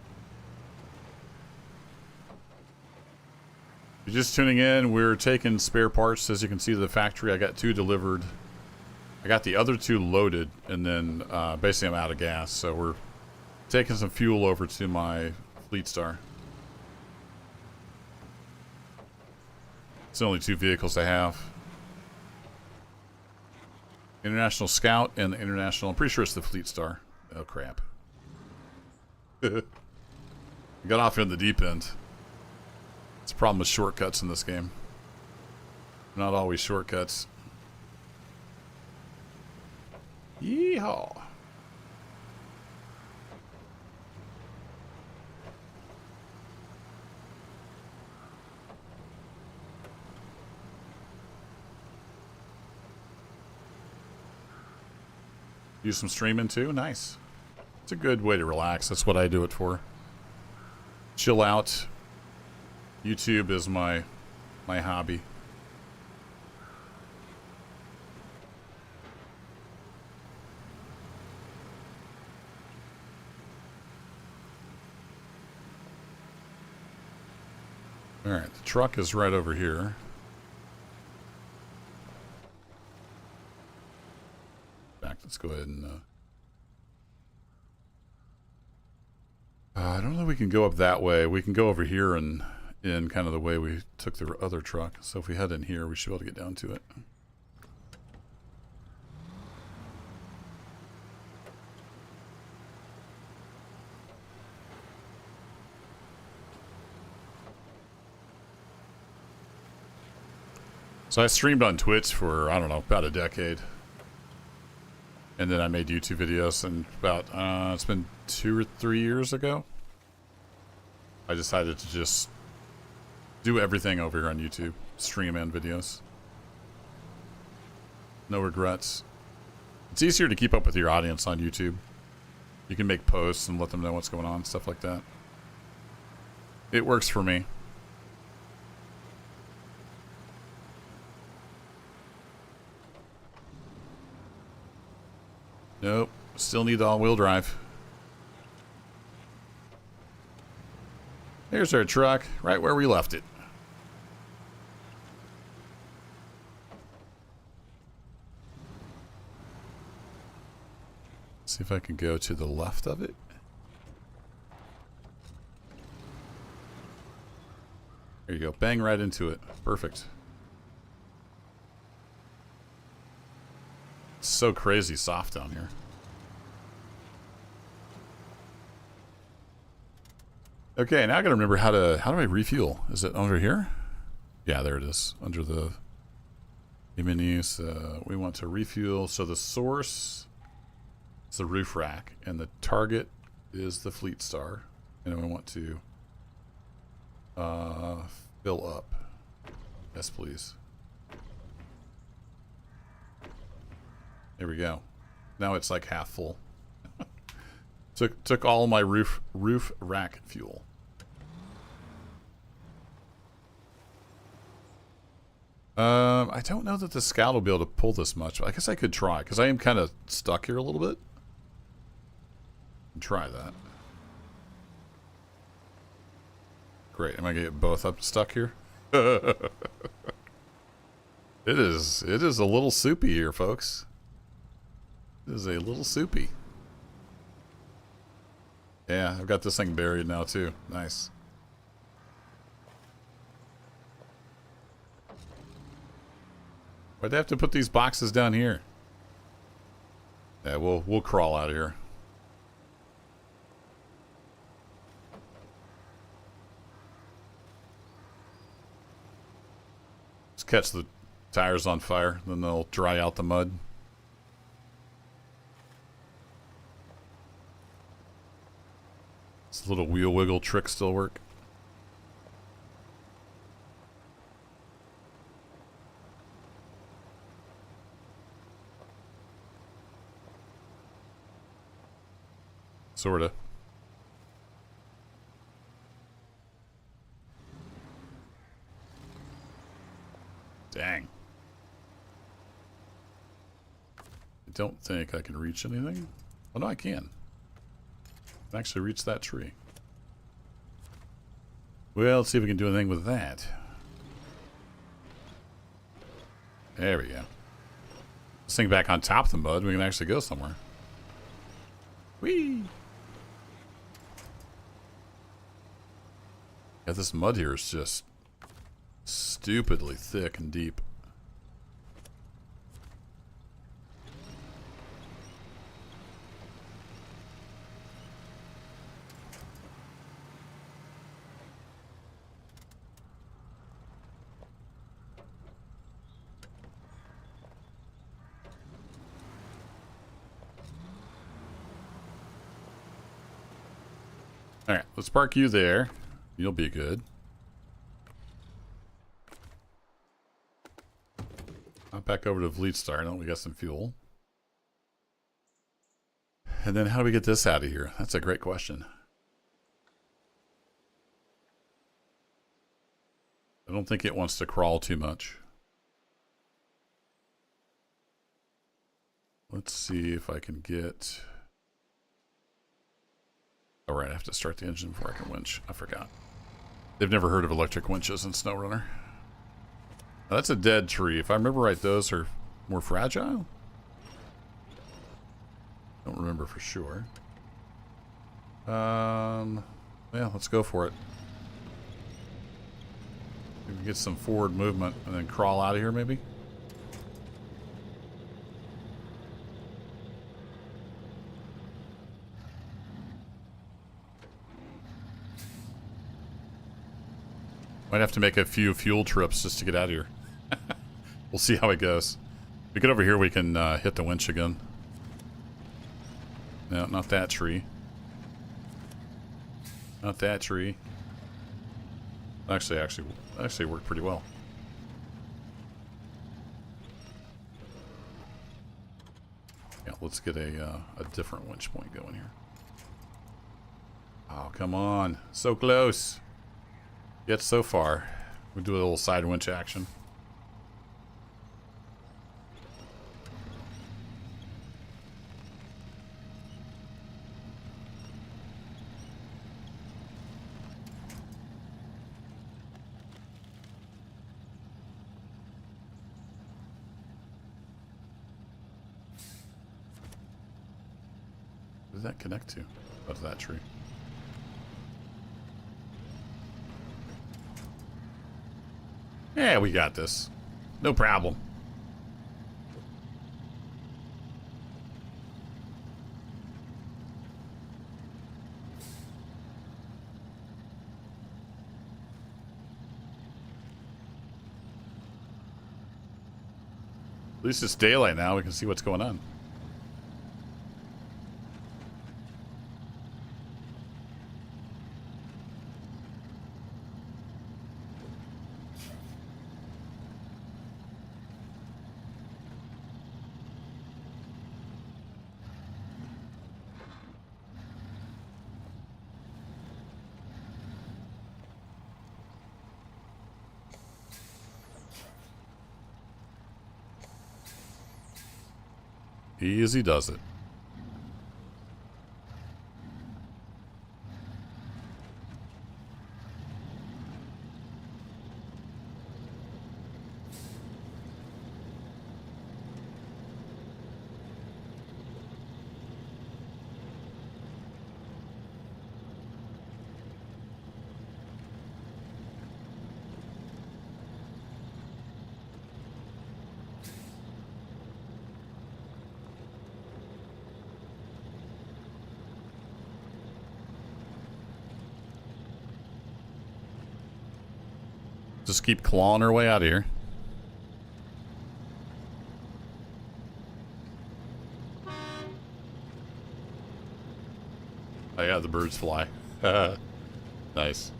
If you're just tuning in, we're taking spare parts. As you can see, the factory, I got 2 delivered. I got the other 2 loaded, and then basically I'm out of gas. So we're taking some fuel over to my Fleetstar. It's the only 2 vehicles I have. International Scout and the International... I'm pretty sure it's the Fleetstar. Oh, crap. Got off in the deep end. It's a problem with shortcuts in this game. Not always shortcuts. Yeehaw. Do some streaming too? Nice. It's a good way to relax. That's what I do it for. Chill out. YouTube is my hobby. Alright, the truck is right over here. Let's go ahead and I don't know if we can go up that way. We can go over here and in kind of the way we took the other truck. So if we head in here, we should be able to get down to it. So I streamed on Twitch for, I don't know, about a decade. And then I made YouTube videos, and about, it's been 2 or 3 years ago, I decided to just do everything over here on YouTube. Stream and videos. No regrets. It's easier to keep up with your audience on YouTube. You can make posts and let them know what's going on, stuff like that. It works for me. Nope. Still need the all-wheel drive. Here's our truck, right where we left it. See if I can go to the left of it. There you go. Bang right into it. Perfect. It's so crazy soft down here. Okay, now I gotta remember how do I refuel? Is it under here? Yeah, there it is. Under the menus. We want to refuel. So the source is the roof rack, and the target is the Fleetstar. And we want to fill up. Yes, please. There we go. Now it's like half full. Took all my roof rack fuel. I don't know that the Scout will be able to pull this much. I guess I could try, because I am kind of stuck here a little bit. Try that. Great. Am I gonna get both up stuck here? It is a little soupy here, folks. It is a little soupy. Yeah, I've got this thing buried now too. Nice. Why'd they have to put these boxes down here? Yeah, we'll crawl out of here. Let's catch the tires on fire, then they'll dry out the mud. This little wheel wiggle trick still work? Sorta. Dang. I don't think I can reach anything. Oh, no, I can. I can actually reach that tree. Well, let's see if we can do anything with that. There we go. This thing back on top of the mud, we can actually go somewhere. Whee! Yeah, this mud here is just stupidly thick and deep. Alright, let's park you there. You'll be good. Hop back over to Fleetstar. Now we got some fuel. And then how do we get this out of here? That's a great question. I don't think it wants to crawl too much. Let's see if I can get... Alright, I have to start the engine before I can winch. I forgot. They've never heard of electric winches in SnowRunner. Now, that's a dead tree. If I remember right, those are more fragile? Don't remember for sure. Yeah, let's go for it. Maybe get some forward movement and then crawl out of here, maybe? Might have to make a few fuel trips just to get out of here. We'll see how it goes. If we get over here, we can hit the winch again. No, not that tree. Not that tree. Actually worked pretty well. Yeah, let's get a different winch point going here. Oh, come on. So close. Yet so far. We'll do a little side winch action. What does that connect to? Oh, to that tree. Yeah, we got this. No problem. At least it's daylight now. We can see what's going on. Easy does it. Just keep clawing our way out of here. Oh yeah, the birds fly. Nice.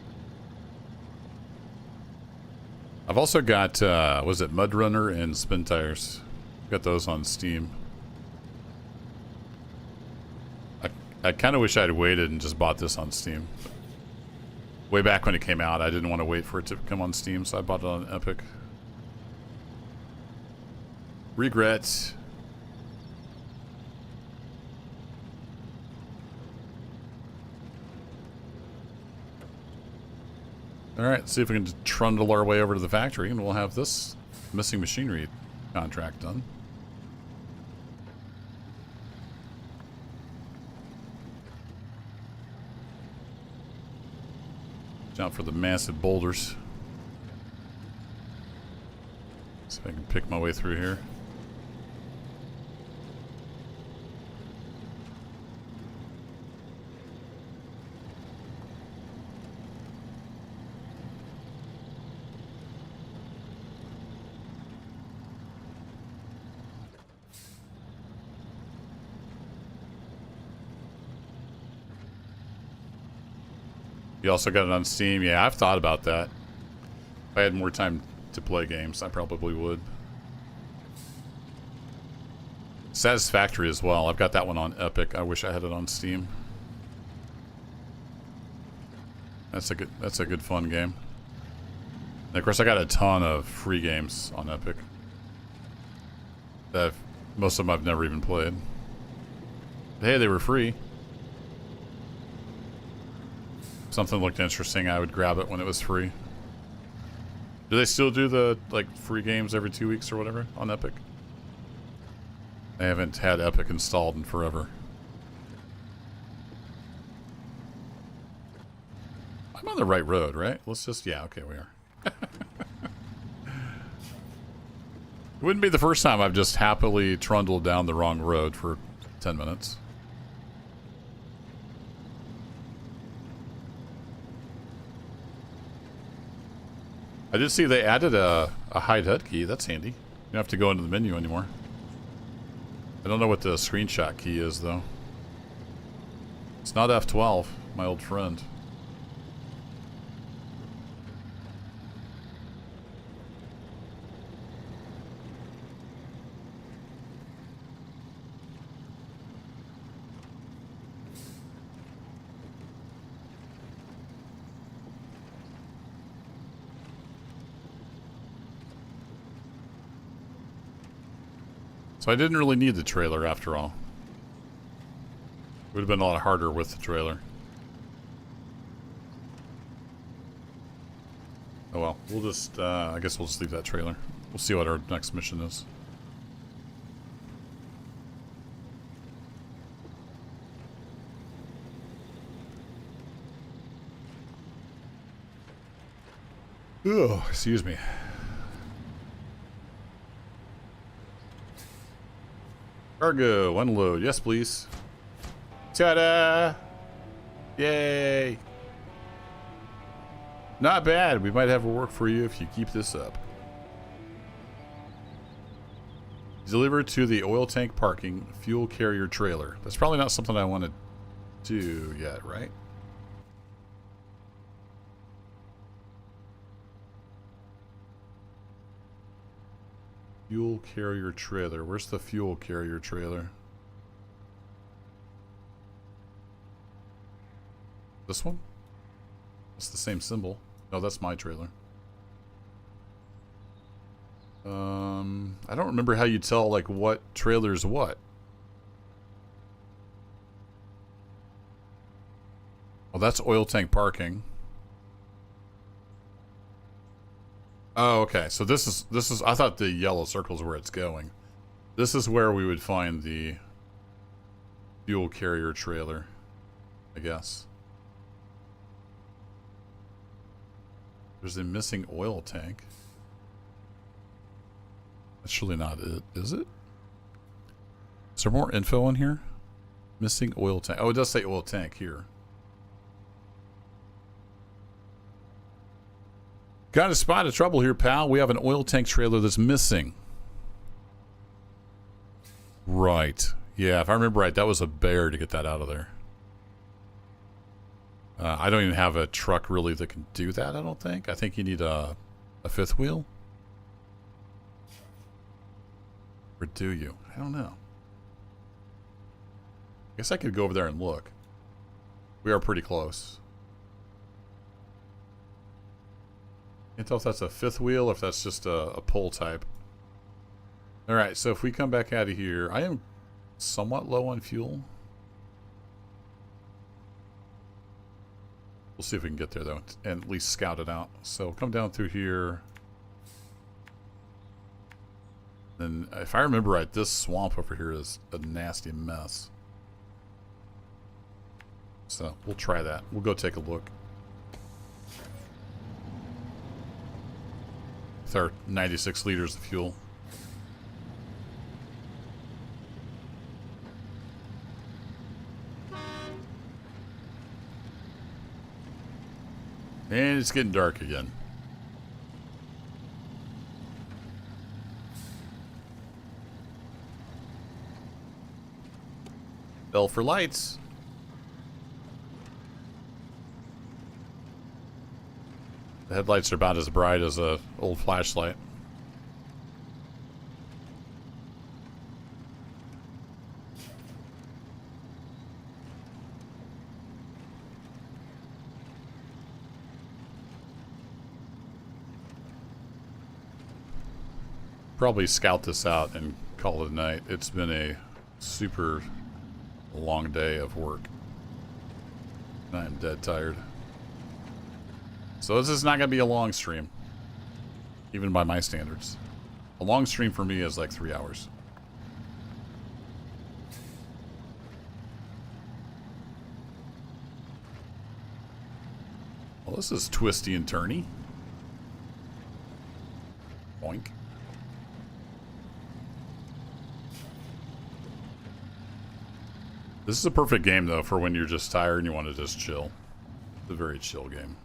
I've also got, was it Mud Runner and Spin Tires? Got those on Steam. I kind of wish I'd waited and just bought this on Steam. Way back when it came out, I didn't want to wait for it to come on Steam, so I bought it on Epic. Regrets. Alright, see if we can just trundle our way over to the factory and we'll have this missing machinery contract done. Watch out for the massive boulders. See if I can pick my way through here. You also got it on Steam. Yeah, I've thought about that. If I had more time to play games, I probably would. Satisfactory as well. I've got that one on Epic. I wish I had it on Steam. That's a good fun game. And of course, I got a ton of free games on Epic. That most of them I've never even played. But hey, they were free. Something looked interesting, I would grab it when it was free. Do they still do the like free games every 2 weeks or whatever on Epic? I haven't had Epic installed in forever. I'm on the right road, right? Let's just, yeah, okay, we are. It wouldn't be the first time I've just happily trundled down the wrong road for 10 minutes. I did see they added a hide HUD key. That's handy. You don't have to go into the menu anymore. I don't know what the screenshot key is, though. It's not F12, my old friend. So I didn't really need the trailer after all. Would have been a lot harder with the trailer. Oh well, we'll just, I guess we'll just leave that trailer. We'll see what our next mission is. Ugh, excuse me. Cargo, unload. Yes, please. Ta-da! Yay! Not bad. We might have work for you if you keep this up. Delivered to the oil tank parking fuel carrier trailer. That's probably not something I want to do yet, right? Fuel carrier trailer. Where's the fuel carrier trailer? This one? It's the same symbol. No, that's my trailer. I don't remember how you tell, like, what trailer's what. Well, that's oil tank parking. Oh, okay. So this is I thought the yellow circle's where it's going. This is where we would find the fuel carrier trailer, I guess. There's a missing oil tank. That's surely not it, is it? Is there more info in here? Missing oil tank. Oh, it does say oil tank here. Got a spot of trouble here, pal. We have an oil tank trailer that's missing. Right. Yeah, if I remember right, that was a bear to get that out of there. I don't even have a truck really that can do that, I don't think. I think you need a fifth wheel. Or do you? I don't know. I guess I could go over there and look. We are pretty close. Can't tell if that's a fifth wheel or if that's just a pull type. Alright, so if we come back out of here, I am somewhat low on fuel. We'll see if we can get there though, and at least scout it out. So come down through here. And if I remember right, this swamp over here is a nasty mess. So we'll try that. We'll go take a look. With our 96 liters of fuel. And it's getting dark again. Bell for lights. The headlights are about as bright as a old flashlight. Probably scout this out and call it a night. It's been a super long day of work. I'm dead tired. So this is not going to be a long stream. Even by my standards. A long stream for me is like 3 hours. Well, this is twisty and turny. Boink. This is a perfect game, though, for when you're just tired and you want to just chill. It's a very chill game.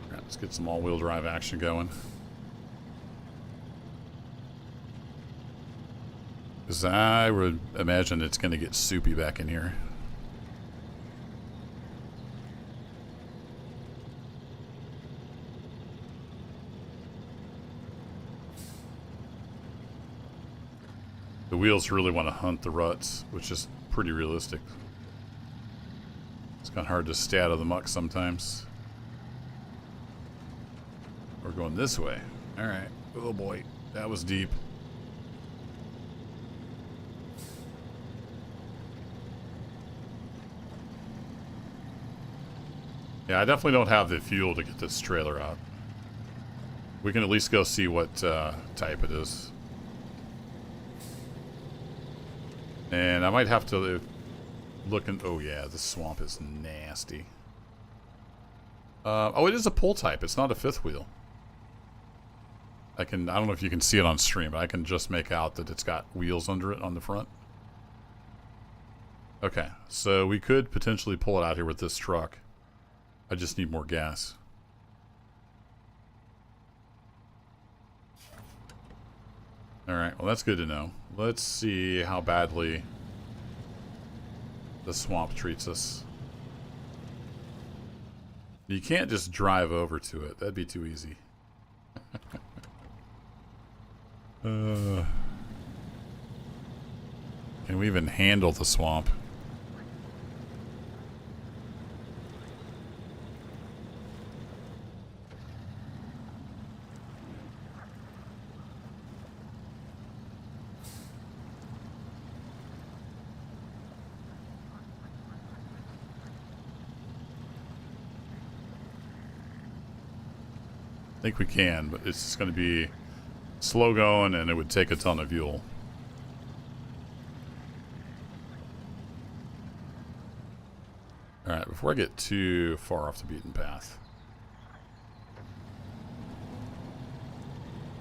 Right, let's get some all-wheel drive action going. Because I would imagine it's going to get soupy back in here. The wheels really want to hunt the ruts, which is pretty realistic. It's kind of hard to stay out of the muck sometimes. We're going this way. All right. Oh boy, that was deep. Yeah, I definitely don't have the fuel to get this trailer out. We can at least go see what type it is. And I might have to look in... Oh yeah, this swamp is nasty. Oh, it is a pull type. It's not a fifth wheel. I don't know if you can see it on stream, but I can just make out that it's got wheels under it on the front. Okay, so we could potentially pull it out here with this truck. I just need more gas. Alright, well that's good to know. Let's see how badly the swamp treats us. You can't just drive over to it. That'd be too easy. Can we even handle the swamp? I think we can, but it's just going to be slow going and it would take a ton of fuel. Alright, before I get too far off the beaten path,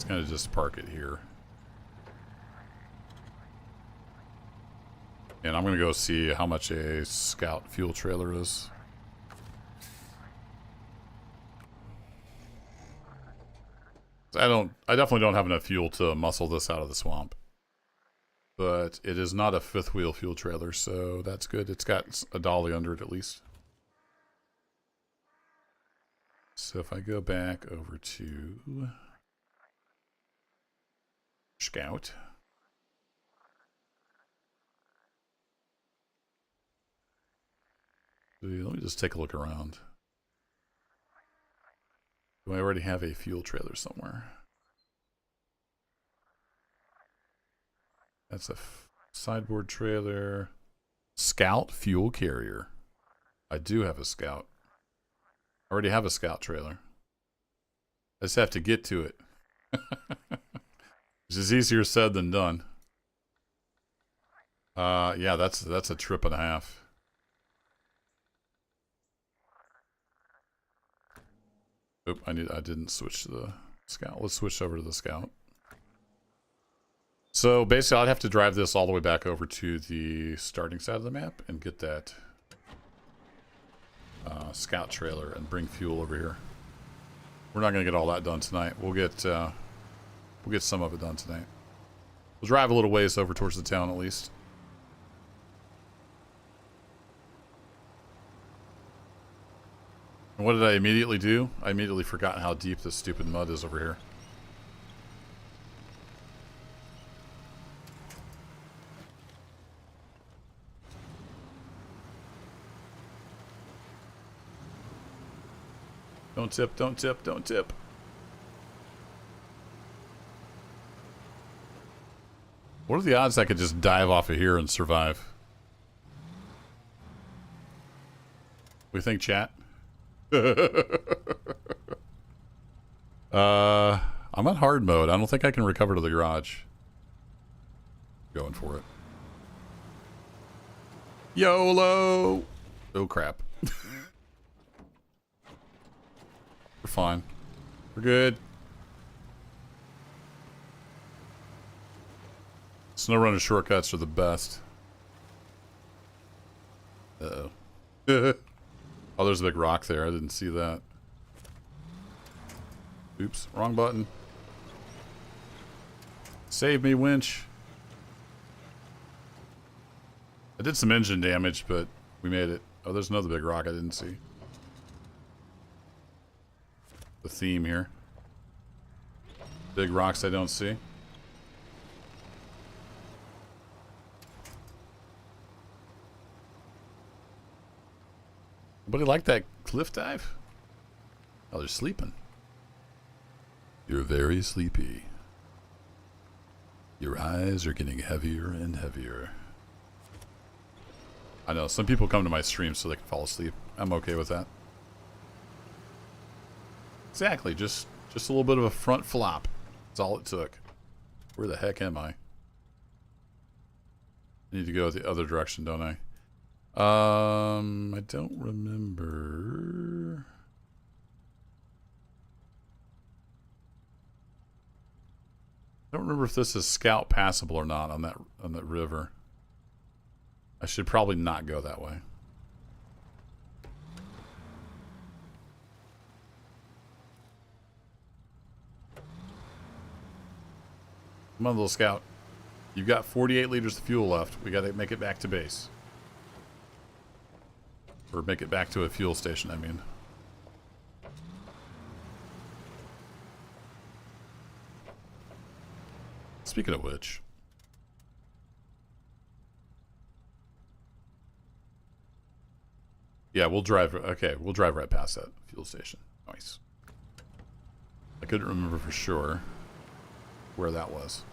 Let's kind of just park it here. And I'm going to go see how much a scout fuel trailer is. I definitely don't have enough fuel to muscle this out of the swamp. But it is not a fifth wheel fuel trailer, so that's good. It's got a dolly under it at least. So if I go back over to Scout. Let me just take a look around. Do I already have a fuel trailer somewhere? That's a sideboard trailer. Scout fuel carrier. I do have a Scout. I already have a Scout trailer. I just have to get to it. Which is easier said than done. Yeah, that's a trip and a half. Oop, I didn't switch to the Scout. Let's switch over to the Scout. So basically I'd have to drive this all the way back over to the starting side of the map and get that Scout trailer and bring fuel over here. We're not going to get all that done tonight. We'll get some of it done tonight. We'll drive a little ways over towards the town at least. And what did I immediately do? I immediately forgot how deep this stupid mud is over here. Don't tip, don't tip, don't tip. What are the odds I could just dive off of here and survive? We think, chat? I'm on hard mode. I don't think I can recover to the garage. Going for it. YOLO! Oh crap. We're fine. We're good. SnowRunner shortcuts are the best. Uh-oh. Oh, there's a big rock there. I didn't see that. Oops, wrong button. Save me, winch. I did some engine damage, but we made it. Oh, there's another big rock I didn't see. The theme here. Big rocks I don't see. Anybody like that cliff dive? Oh, they're sleeping. You're very sleepy. Your eyes are getting heavier and heavier. I know, some people come to my stream so they can fall asleep. I'm okay with that. Exactly, just a little bit of a front flop. That's all it took. Where the heck am I? I need to go the other direction, don't I? I don't remember. I don't remember if this is scout passable or not on that river. I should probably not go that way. Come on, little scout. You've got 48 liters of fuel left. We got to make it back to base. Or make it back to a fuel station, I mean. Speaking of which. Yeah, we'll drive. Okay, we'll drive right past that fuel station. Nice. I couldn't remember for sure where that was.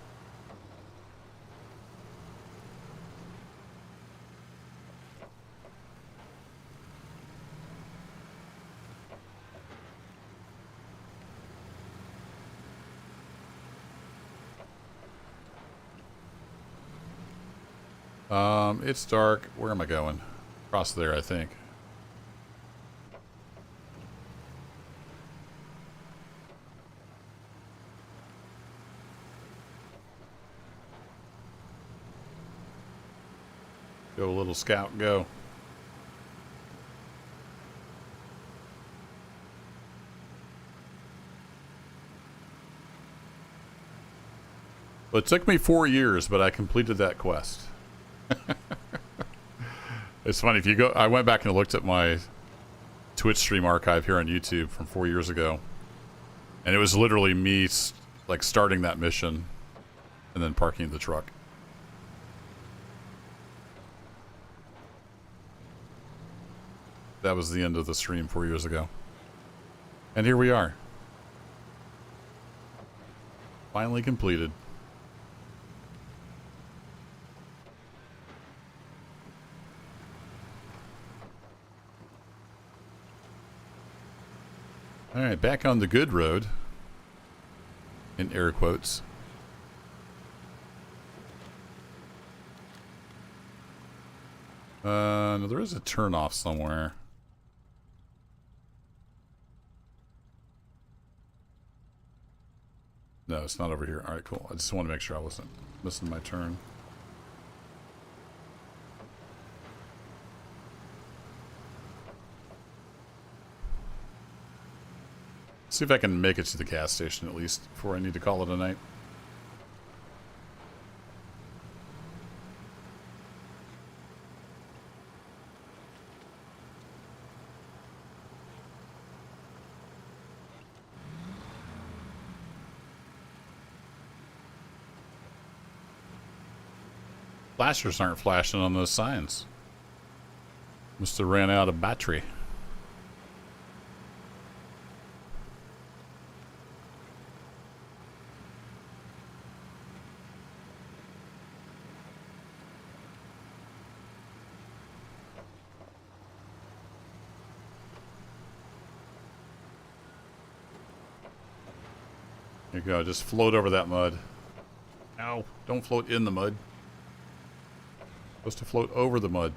It's dark. Where am I going? Across there, I think. Go, little scout, go. Well, it took me 4 years, but I completed that quest. It's funny, if you go, I went back and looked at my Twitch stream archive here on YouTube from 4 years ago. And it was literally me, like, starting that mission and then parking the truck. That was the end of the stream 4 years ago. And here we are. Finally completed. Alright, back on the good road. In air quotes. No, there is a turnoff somewhere. No, it's not over here. Alright, cool. I just want to make sure I wasn't missing my turn. See if I can make it to the gas station at least before I need to call it a night. Flashers aren't flashing on those signs. Must have ran out of battery. There you go, just float over that mud. Ow, don't float in the mud. Supposed to float over the mud.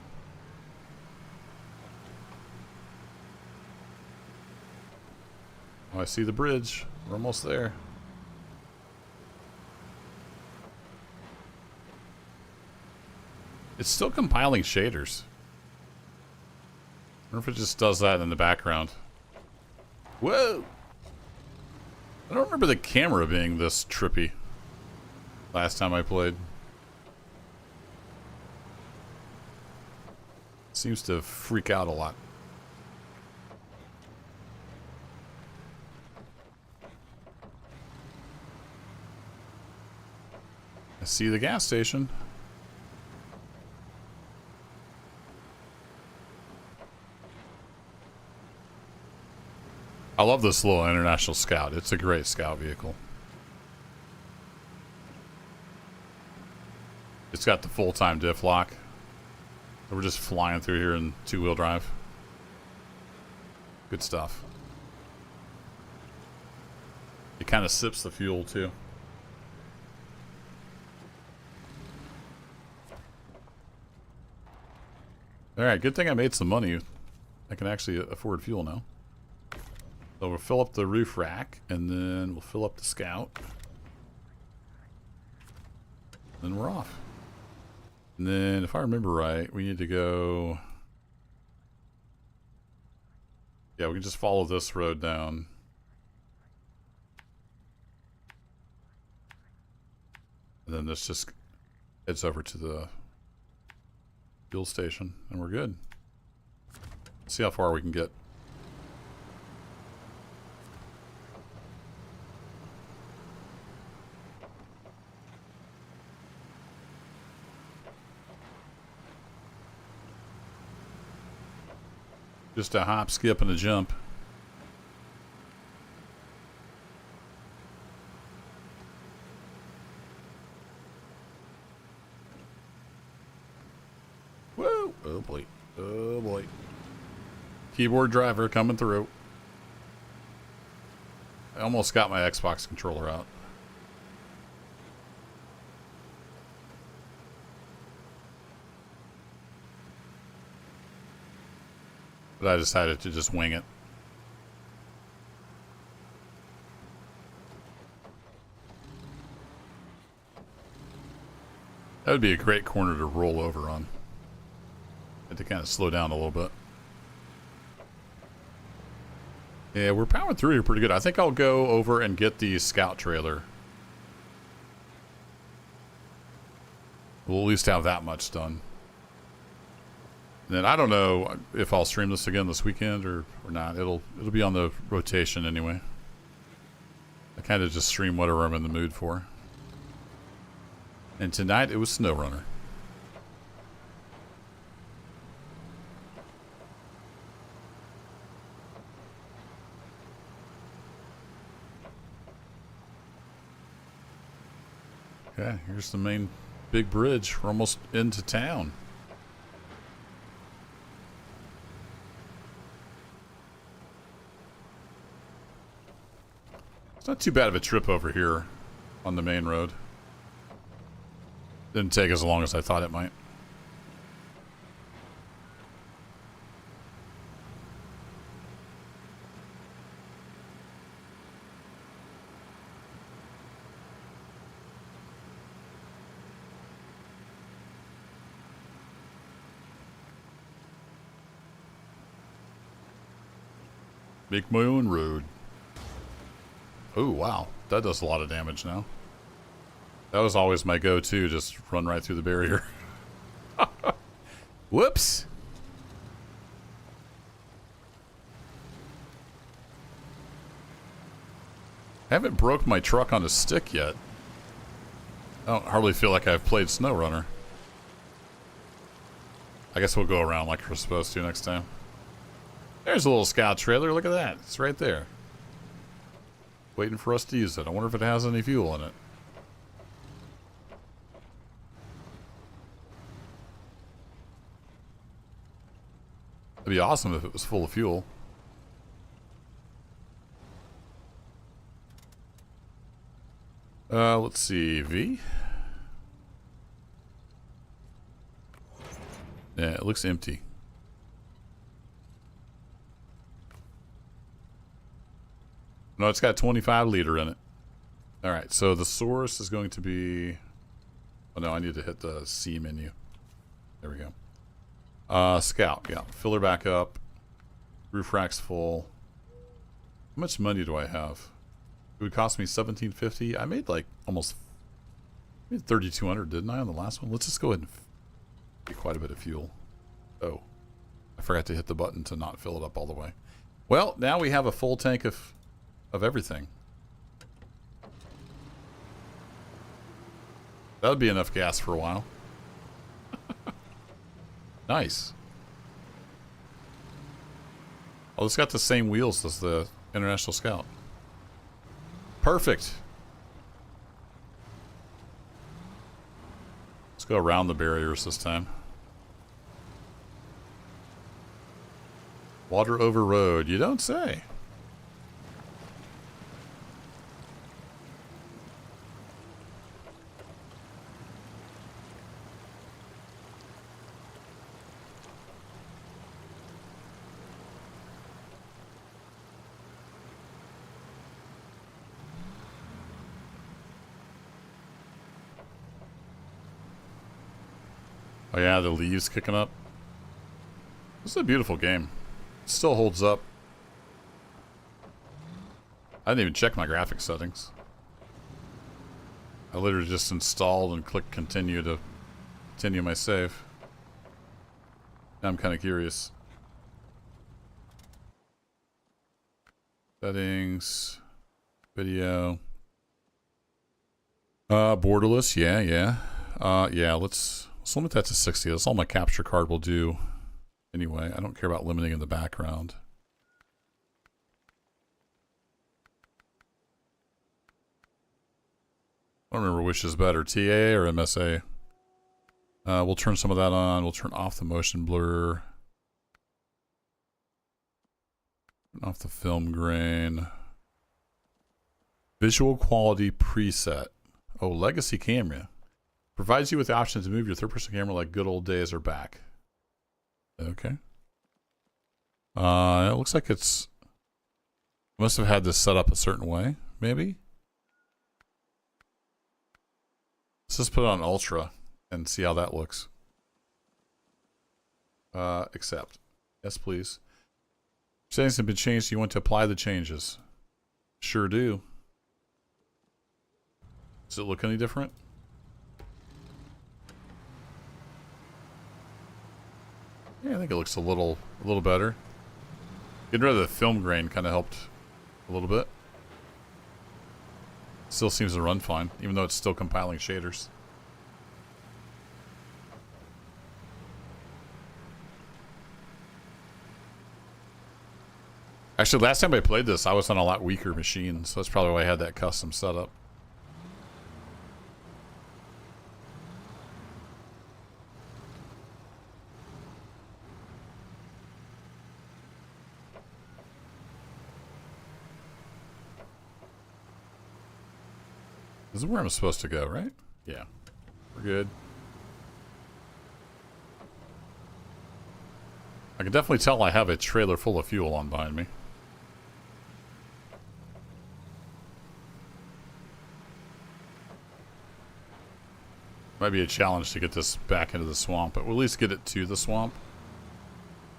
Oh, I see the bridge. We're almost there. It's still compiling shaders. I wonder if it just does that in the background. Whoa! I don't remember the camera being this trippy last time I played. Seems to freak out a lot. I see the gas station. I love this little International Scout. It's a great scout vehicle. It's got the full-time diff lock. We're just flying through here in two-wheel drive. Good stuff. It kind of sips the fuel, too. Alright, good thing I made some money. I can actually afford fuel now. So we'll fill up the roof rack, and then we'll fill up the Scout. Then we're off. And then, if I remember right, we need to go... Yeah, we can just follow this road down. And then this just heads over to the fuel station, and we're good. See how far we can get. Just a hop, skip, and a jump. Whoa! Oh boy. Oh boy. Keyboard driver coming through. I almost got my Xbox controller out. But I decided to just wing it. That would be a great corner to roll over on. Had to kind of slow down a little bit. Yeah, we're powering through here pretty good. I think I'll go over and get the scout trailer. We'll at least have that much done. And then I don't know if I'll stream this again this weekend or not. It'll be on the rotation anyway. I kind of just stream whatever I'm in the mood for. And tonight it was SnowRunner. Okay, here's the main big bridge. We're almost into town. It's not too bad of a trip over here on the main road. Didn't take as long as I thought it might. Make my own road. Oh, wow. That does a lot of damage now. That was always my go-to, just run right through the barrier. Whoops! I haven't broke my truck on a stick yet. I don't hardly feel like I've played SnowRunner. I guess we'll go around like we're supposed to next time. There's a little scout trailer. Look at that. It's right there. Waiting for us to use it. I wonder if it has any fuel in it. It'd be awesome if it was full of fuel. Let's see. V? Yeah, it looks empty. No, it's got 25 liter in it. Alright, so the source is going to be... Oh no, I need to hit the C menu. There we go. Scout, yeah. Fill her back up. Roof rack's full. How much money do I have? It would cost me $17.50. I made like almost... I made $3,200, didn't I, on the last one? Let's just go ahead and get quite a bit of fuel. Oh. I forgot to hit the button to not fill it up all the way. Well, now we have a full tank of everything. That would be enough gas for a while. Nice. Oh, it's got the same wheels as the International Scout. Perfect. Let's go around the barriers this time. Water over road, you don't say. Oh yeah, the leaves kicking up. This is a beautiful game. It still holds up. I didn't even check my graphics settings. I literally just installed and clicked continue to continue my save. Now I'm kind of curious. Settings. Video. Borderless, yeah. Yeah, let's limit that to 60. That's all my capture card will do. Anyway, I don't care about limiting in the background. I don't remember which is better, TA or MSA. We'll turn some of that on. We'll turn off the motion blur. Turn off the film grain. Visual quality preset. Oh, legacy camera. Provides you with the option to move your third-person camera like good old days are back. Okay. It looks like it's... Must have had this set up a certain way, maybe? Let's just put it on Ultra and see how that looks. Accept. Yes, please. Settings have been changed. You want to apply the changes? Sure do. Does it look any different? Yeah, I think it looks a little better. Getting rid of the film grain kind of helped a little bit. Still seems to run fine, even though it's still compiling shaders. Actually, last time I played this, I was on a lot weaker machine, so that's probably why I had that custom setup. This is where I'm supposed to go, right? Yeah. We're good. I can definitely tell I have a trailer full of fuel on behind me. Might be a challenge to get this back into the swamp, but we'll at least get it to the swamp.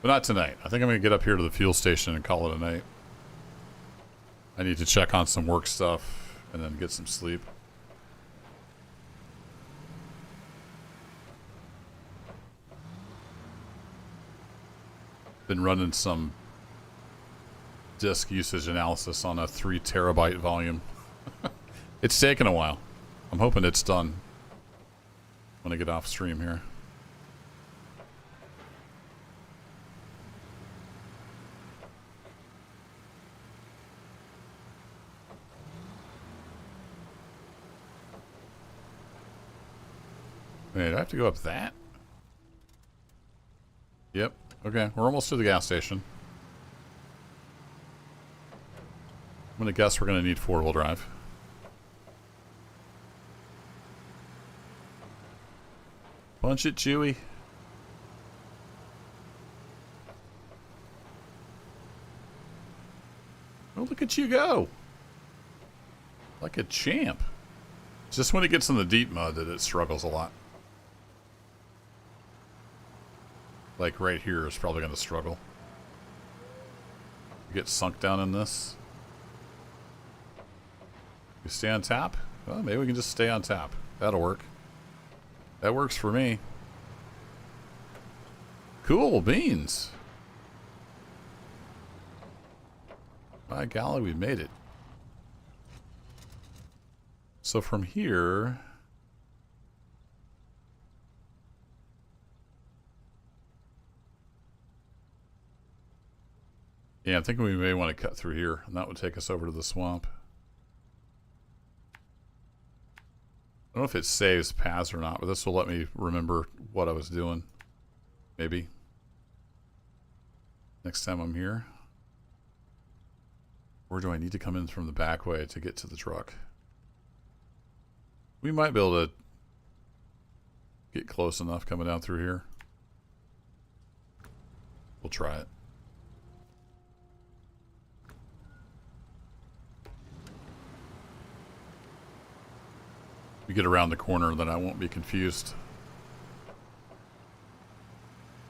But not tonight. I think I'm going to get up here to the fuel station and call it a night. I need to check on some work stuff and then get some sleep. Been running some disk usage analysis on a 3 terabyte volume. It's taken a while. I'm hoping it's done when I get off stream here. Wait, do I have to go up that? Yep. Okay, we're almost to the gas station. I'm gonna guess we're gonna need 4-wheel drive. Punch it, Chewy. Oh, look at you go. Like a champ. It's just when it gets in the deep mud that it struggles a lot. Like right here is probably going to struggle. Get sunk down in this. You stay on tap? Well, maybe we can just stay on tap. That'll work. That works for me. Cool beans. By golly, we made it. So from here... Yeah, I'm thinking we may want to cut through here, and that would take us over to the swamp. I don't know if it saves paths or not, but this will let me remember what I was doing. Maybe. Next time I'm here. Or do I need to come in from the back way to get to the truck? We might be able to get close enough coming down through here. We'll try it. We get around the corner, then I won't be confused.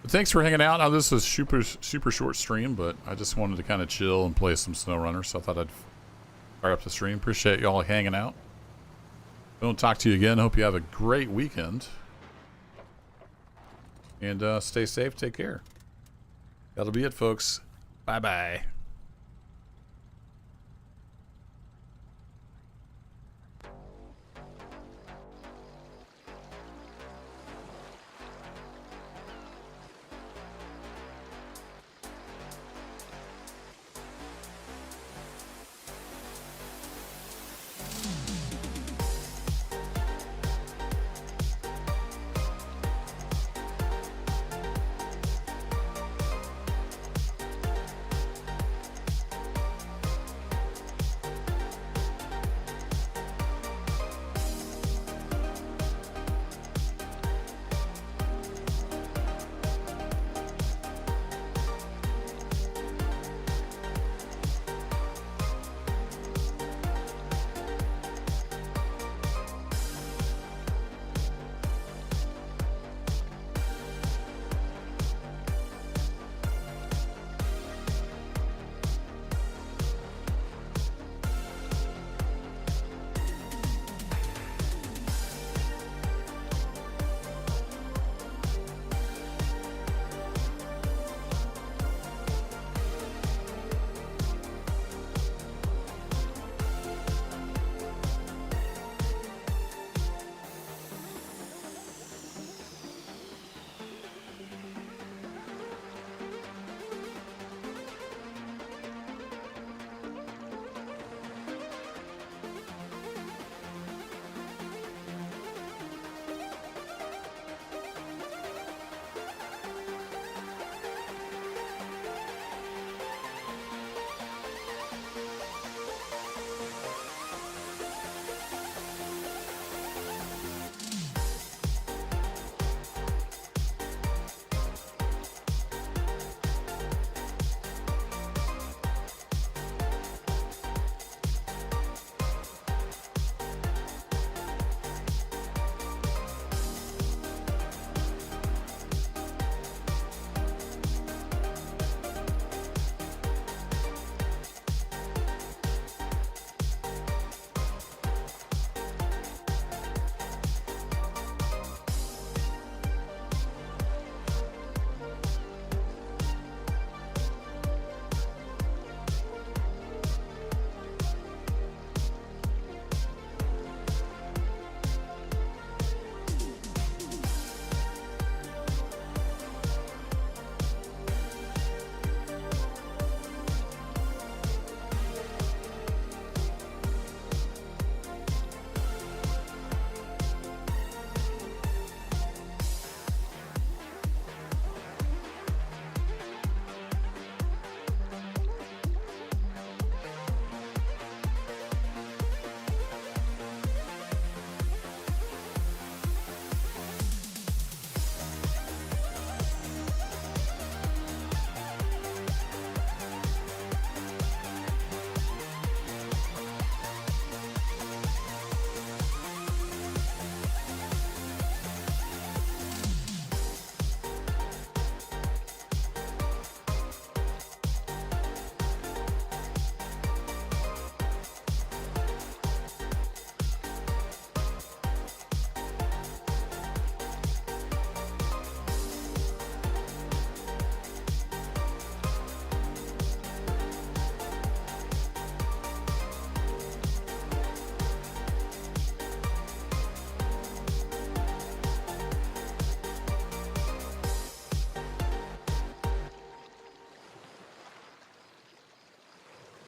But thanks for hanging out. Now this is super short stream, but I just wanted to kind of chill and play some SnowRunner, so I thought I'd fire up the stream. Appreciate y'all hanging out. If I don't talk to you again, hope you have a great weekend. And stay safe, take care. That'll be it, folks. Bye-bye.